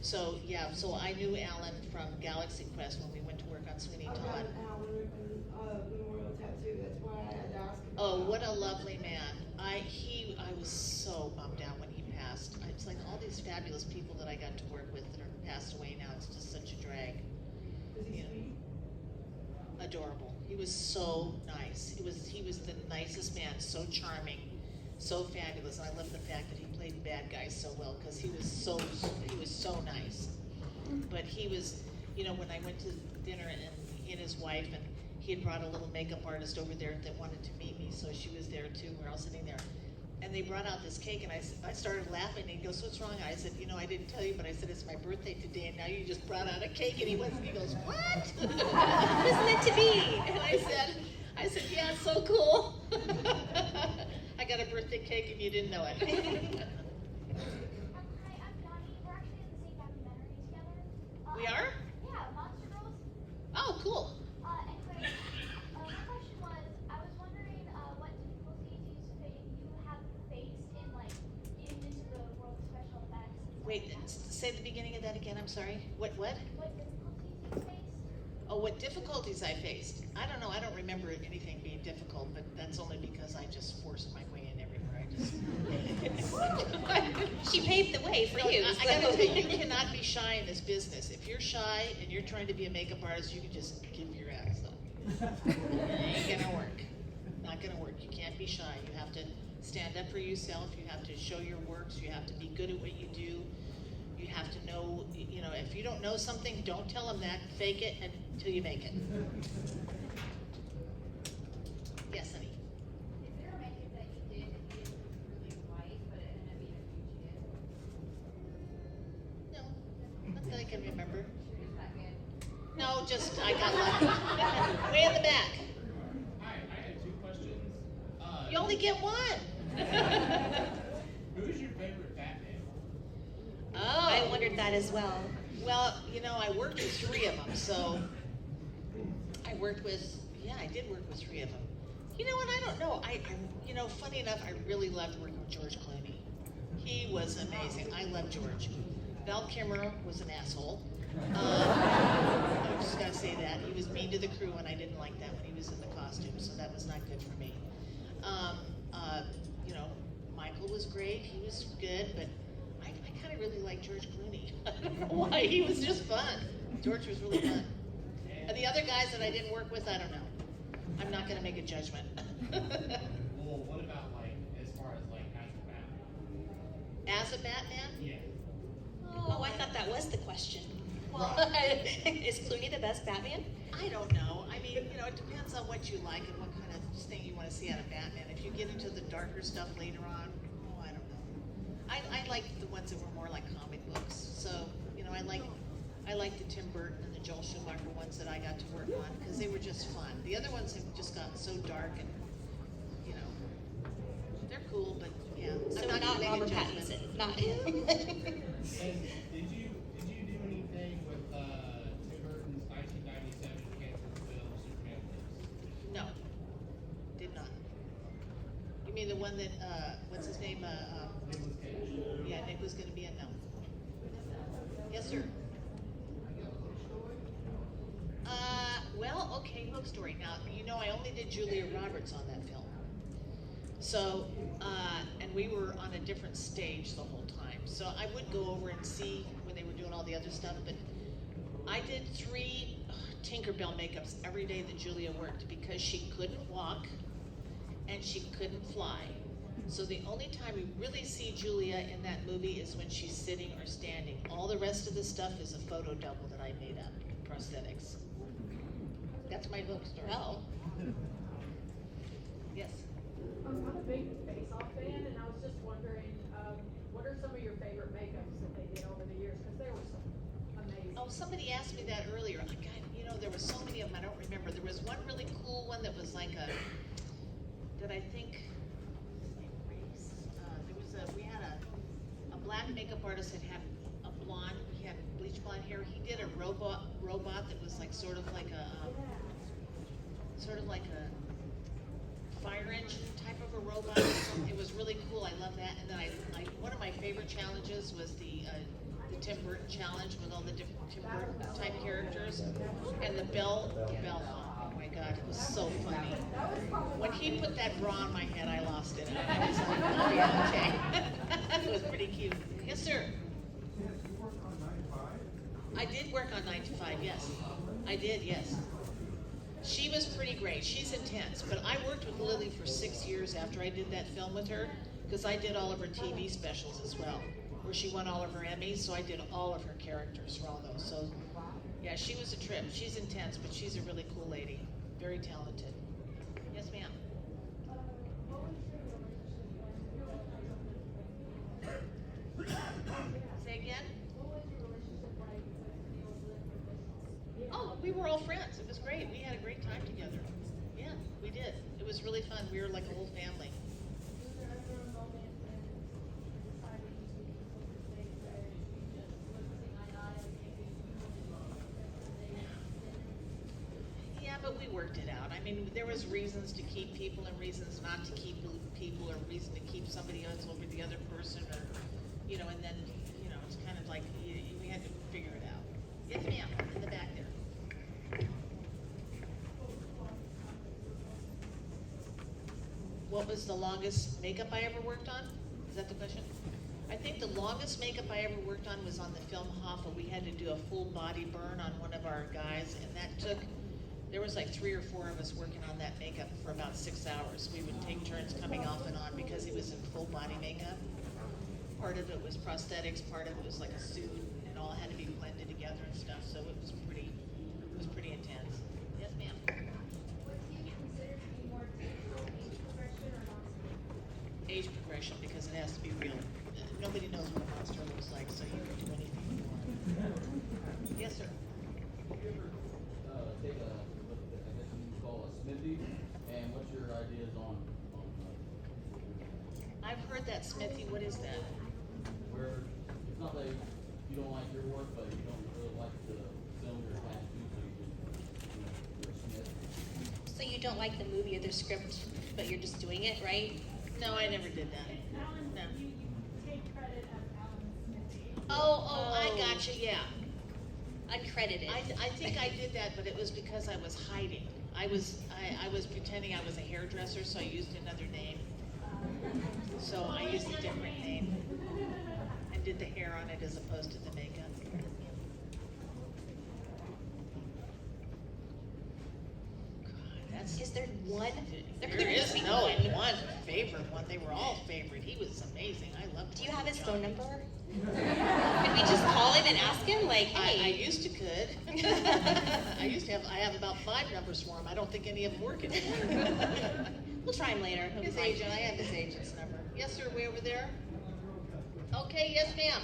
So yeah, so I knew Alan from Galaxy Quest when we went to work on Sweeney Todd. I've got an Alan Rickman memorial tattoo. That's why I had to ask about Oh, that. what a lovely man. I was so bummed out when he passed. It's like all these fabulous people that I got to work with that are passed away now. It's just such a drag. Is he You know. sweet? Adorable. He was so nice. He was the nicest man, so charming, so fabulous. And I love the fact that he played bad guys so well, because he was so nice. But he was, when I went to dinner, and he and his wife, and he had brought a little makeup artist over there that wanted to meet me, so she was there too. We're all sitting there. And they brought out this cake, and I started laughing, and he goes, "What's wrong?" I said, "I didn't tell you, but I said, it's my birthday today, and now you just brought out a cake." And he goes, "What?" Isn't it to be? And I said, "Yeah, it's so cool." I got a birthday cake, and you didn't know it. Hi, I'm Donnie. We're actually in the same documentary together. We are? Yeah, Monster Girls. Oh, cool. Anyway, my question was, I was wondering what difficulties you have faced in getting into the world of special effects. Wait, say the beginning of that again. I'm sorry. What? What difficulties you faced? Oh, what difficulties I faced? I don't know. I don't remember anything being difficult, but that's only because I just forced my way in everywhere. She paved the way for you. I gotta tell you, you cannot be shy in this business. If you're shy and you're trying to be a makeup artist, you can just give your ass up. It ain't gonna work. Not gonna work. You can't be shy. You have to stand up for yourself. You have to show your works. You have to be good at what you do. You have to know, if you don't know something, don't tell them that. Fake it until you make it. Yes, honey. Is there a makeup that you did that you didn't really like, but it ended up being a huge hit? No, not that I can remember. Is that good? No, just I got lucky. Way in the back. Hi, I had two questions. You only get one. Who's your favorite Batman? Oh. I wondered that as well. Well, I worked with three of them, so I did work with three of them. You know what? I don't know. Funny enough, I really loved working with George Clooney. He was amazing. I love George. Val Kilmer was an asshole. I just gotta say that. He was mean to the crew, and I didn't like that when he was in the costume, so that was not good for me. Michael was great. He was good, but I kind of really liked George Clooney. I don't know why. He was just fun. George was really fun. And the other guys that I didn't work with, I don't know. I'm not gonna make a judgment. Well, what about as far as as a Batman? As a Batman? Yeah. Oh, I thought that was the question. Well, Is Clooney the best Batman? I don't know. I mean, you know, it depends on what you like and what kind of thing you want to see out of Batman. If you get into the darker stuff later on, oh, I don't know. I like the ones that were more like comic books. So, you know, I like the Tim Burton and the Joel Schumacher ones that I got to work on because they were just fun. The other ones have just gotten so dark and, you know, they're cool, but yeah. So I'm not gonna make a Robert judgment. Pattinson, not him. And did you do anything with Tim Burton's 1997 canceled film Superman Lives? No, did not. You mean the one that, what's his name, Nicolas Cage. yeah, Nick was gonna be in, no. Yes, sir. Well, okay, look story. Now, you know, I only did Julia Roberts on that film. So, and we were on a different stage the whole time. So I would go over and see when they were doing all the other stuff, but I did 3 Tinkerbell makeups every day that Julia worked because she couldn't walk and she couldn't fly. So the only time we really see Julia in that movie is when she's sitting or standing. All the rest of the stuff is a photo double that I made up, prosthetics. That's my book story. Well, Yes. I'm a big Face Off fan, and I was just wondering, what are some of your favorite makeups that they did over the years? Because there were some amazing. Oh, somebody asked me that earlier. God, you know, there were so many of them, I don't remember. There was one really cool one that was like a, that I think, we had a black makeup artist that had a blonde, he had bleach blonde hair. He did a robot that was like sort of like a fire engine type of a robot. It was really cool. I love that. And then I one of my favorite challenges was the Tim Burton challenge with all the different Tim Burton type characters, and the Belle. Oh my God, it was so funny. When he put that bra on my head, I lost it. I was like, oh yeah, okay. It was pretty cute. Yes, sir. I did work on 9 to 5, yes. I did, yes. She was pretty great. She's intense. But I worked with Lily for 6 years after I did that film with her, because I did all of her TV specials as well, where she won all of her Emmys, so I did all of her characters for all those. So, yeah, she was a trip. She's intense, but she's a really cool lady. Very talented. Yes, ma'am. Say again? Oh, we were all friends. It was great. We had a great time together. Yeah, we did. It was really fun. We were like a whole family. Yeah, but we worked it out. I mean, there was reasons to keep people and reasons not to keep people, or reason to keep somebody else over the other person, or, you know, and then, you know, it's kind of like we had to figure it out. Yes, ma'am, in the back there. What was the longest makeup I ever worked on? Is that the question? I think the longest makeup I ever worked on was on the film Hoffa. We had to do a full body burn on one of our guys, and that took, there was like 3 or 4 of us working on that makeup for about 6 hours. We would take turns coming off and on because he was in full body makeup. Part of it was prosthetics, part of it was like a suit, and it all had to be blended together and stuff, so it was pretty intense. Yes, ma'am? What do you consider to be more difficult, age progression or monster? Age progression, because it has to be real. Nobody knows what a monster looks like, so you can do anything you want. Yes, sir. Have you ever take a, what I guess you would call a smithy, and what's your ideas on I've heard that smithy. What is that? where it's not that you don't like your work, but you don't really like the film you're attached to, so you can, you're a smith. so you don't like the movie or the script, but you're just doing it, right? No, I never did that. Alan, No. you take credit as Alan Smithy. Oh, I gotcha, yeah. Uncredited. I think I did that, but it was because I was hiding. I was pretending I was a hairdresser, so I used another name. So I used a different name and did the hair on it as opposed to the makeup. God, That's, Is there one? there couldn't is be no one favorite one. They were all favorite. He was amazing. I loved him. Do you have his John. phone number? Could we just call him and ask him, like, I hey? used to could. I have about 5 numbers for him. I don't think any of them work anymore. We'll try him later. He'll be His fine. agent, I have his agent's number. Yes, sir, way over there. Okay, yes, ma'am.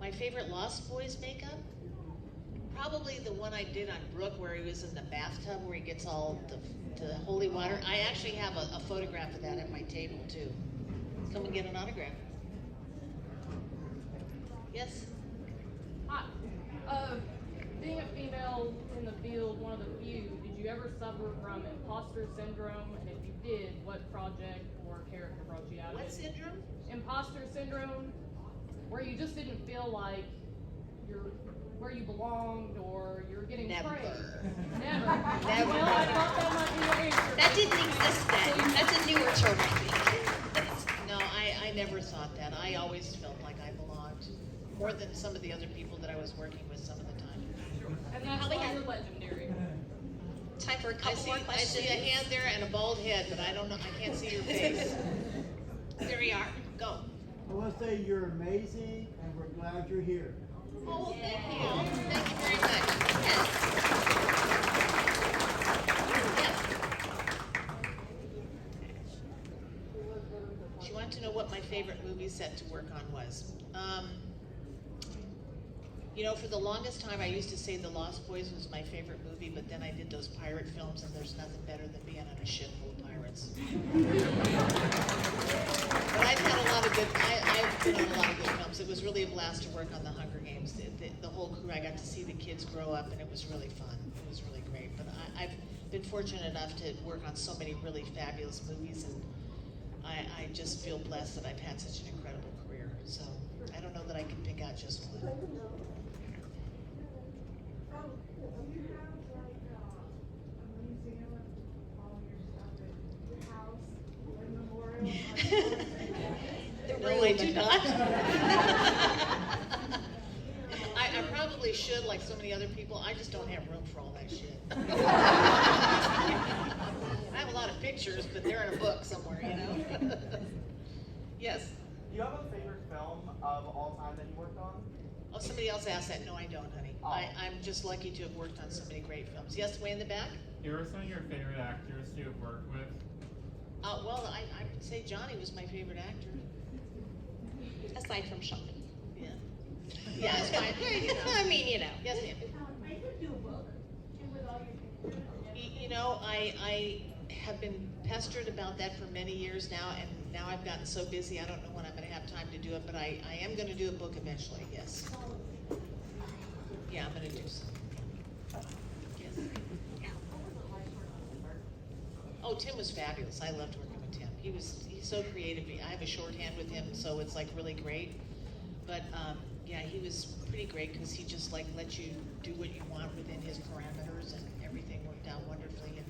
My favorite Lost Boys makeup? Probably the one I did on Brooke where he was in the bathtub where he gets all the holy water. I actually have a photograph of that at my table too. Come and get an autograph. Yes? Hi. Being a female in the field, one of the few, did you ever suffer from imposter syndrome? And if you did, what project or character brought you out of What it? syndrome? Imposter syndrome, where you just didn't feel like you're where you belonged or you're getting Never. praised. Never. Never. Well, I thought that might be the answer. That didn't exist then. That's a newer term, I think. No, I never thought that. I always felt like I belonged. More than some of the other people that I was working with some of the time. And that's Probably why had- you're legendary. Time for a I couple see, more I questions. see a hand there and a bald head, but I don't know, I can't see your face. There we are. Go. I want to say you're amazing, and we're glad you're here. Oh, well, thank you. Thank you very much. Yes. She wanted to know what my favorite movie set to work on was. You know, for the longest time, I used to say The Lost Boys was my favorite movie, but then I did those pirate films, and there's nothing better than being on a ship full of pirates. But I've had a lot of good, I've been on a lot of good films. It was really a blast to work on The Hunger Games. The whole crew, I got to see the kids grow up, and it was really fun. It was really great. But I've been fortunate enough to work on so many really fabulous movies, and I just feel blessed that I've had such an incredible career. So I don't know that I can pick out just one. Do you have like a museum of all your stuff at your house, a memorial? No, I do not. I probably should, like so many other people. I just don't have room for all that shit. I have a lot of pictures, but they're in a book somewhere, you know? Yes. Do you have a favorite film of all time that you worked on? Oh, somebody else asked that. No, I don't, honey. Oh. I'm just lucky to have worked on so many great films. Yes, way in the back? Who are some of your favorite actors you have worked with? Well, I would say Johnny was my favorite actor. Aside from Sean. Yeah. Yeah, it's fine. You know. I mean, you know. Yes, ma'am. I could do a book with all your pictures. You know, I have been pestered about that for many years now, and now I've gotten so busy, I don't know when I'm gonna have time to do it, but I am gonna do a book eventually, yes. Yeah, I'm gonna do some. Yes. Oh, Tim was fabulous. I loved working with Tim. He's so creative. I have a shorthand with him, so it's like really great. But yeah, he was pretty great because he just like let you do what you want within his parameters, and everything worked out wonderfully. And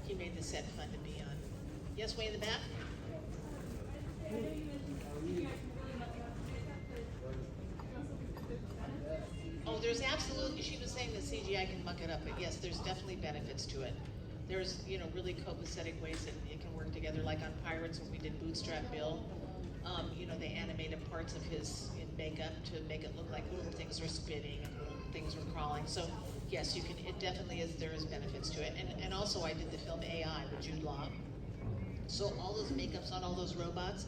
he made the set fun to be on. Yes, way in the back. Oh, there's absolutely, she was saying that CGI can muck it up, but yes, there's definitely benefits to it. There's, you know, really copacetic ways that it can work together, like on Pirates when we did Bootstrap Bill. You know, they animated parts of his in makeup to make it look like little things were spitting and little things were crawling. So yes, you can, it definitely is, there is benefits to it. And also I did the film AI with Jude Law. So all those makeups on all those robots,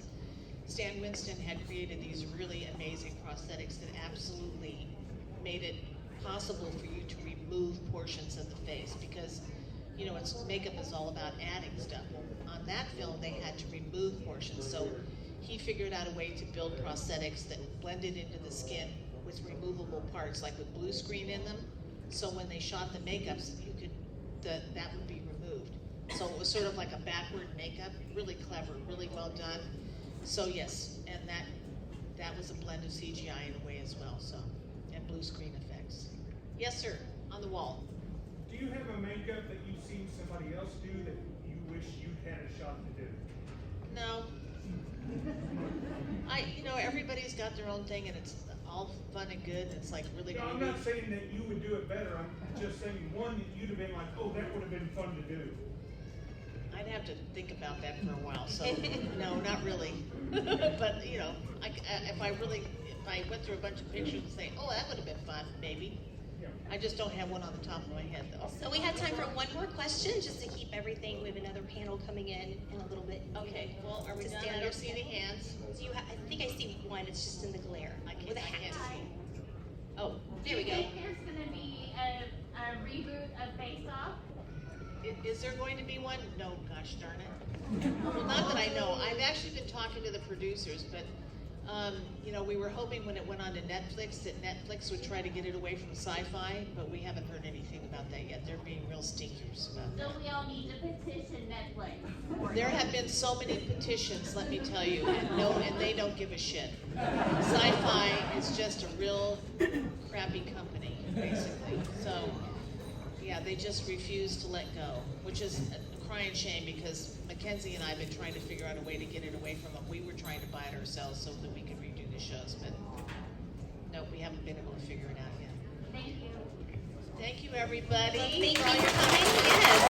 Stan Winston had created these really amazing prosthetics that absolutely made it possible for you to remove portions of the face, because you know, makeup is all about adding stuff. Well, on that film, they had to remove portions. So he figured out a way to build prosthetics that blended into the skin with removable parts, like with blue screen in them. So when they shot the makeups, you could, that would be removed. So it was sort of like a backward makeup, really clever, really well done. So yes, and that was a blend of CGI in a way as well. So, and blue screen effects. Yes, sir. On the wall. Do you have a makeup that you've seen somebody else do that you wish you had a shot to do? No. You know, everybody's got their own thing, and it's all fun and good, and it's like really No, I'm groovy. not saying that you would do it better, I'm just saying one that you'd have been like, oh, that would have been fun to do. I'd have to think about that for a while, so, no, not really. But, you know, if I went through a bunch of pictures and say, oh, that would have been fun, maybe. Yeah. I just don't have one on the top of my head, though. So we have time for one more question, just to keep everything. We have another panel coming in a little bit. Okay, well, are we To done? stand I up. don't see any hands. Do you I think I see one, it's just in the glare, with a I hat. can't see. Oh, There we Do go. you think there's gonna be a reboot of Face Off? is there going to be one? No, gosh darn it. Well, not that I know. I've actually been talking to the producers, but, you know, we were hoping when it went on to Netflix that Netflix would try to get it away from sci-fi, but we haven't heard anything about that yet. They're being real stinkers about that. So we all need to petition Netflix. There have been so many petitions, let me tell you, and they don't give a shit. Sci-fi is just a real crappy company, basically. So, yeah, they just refuse to let go, which is a crying shame because Mackenzie and I have been trying to figure out a way to get it away from them. We were trying to buy it ourselves so that we could redo the shows, but no, we haven't been able to figure it out yet. Thank you. Thank you, everybody. Well, thank for all you your for coming. Yes.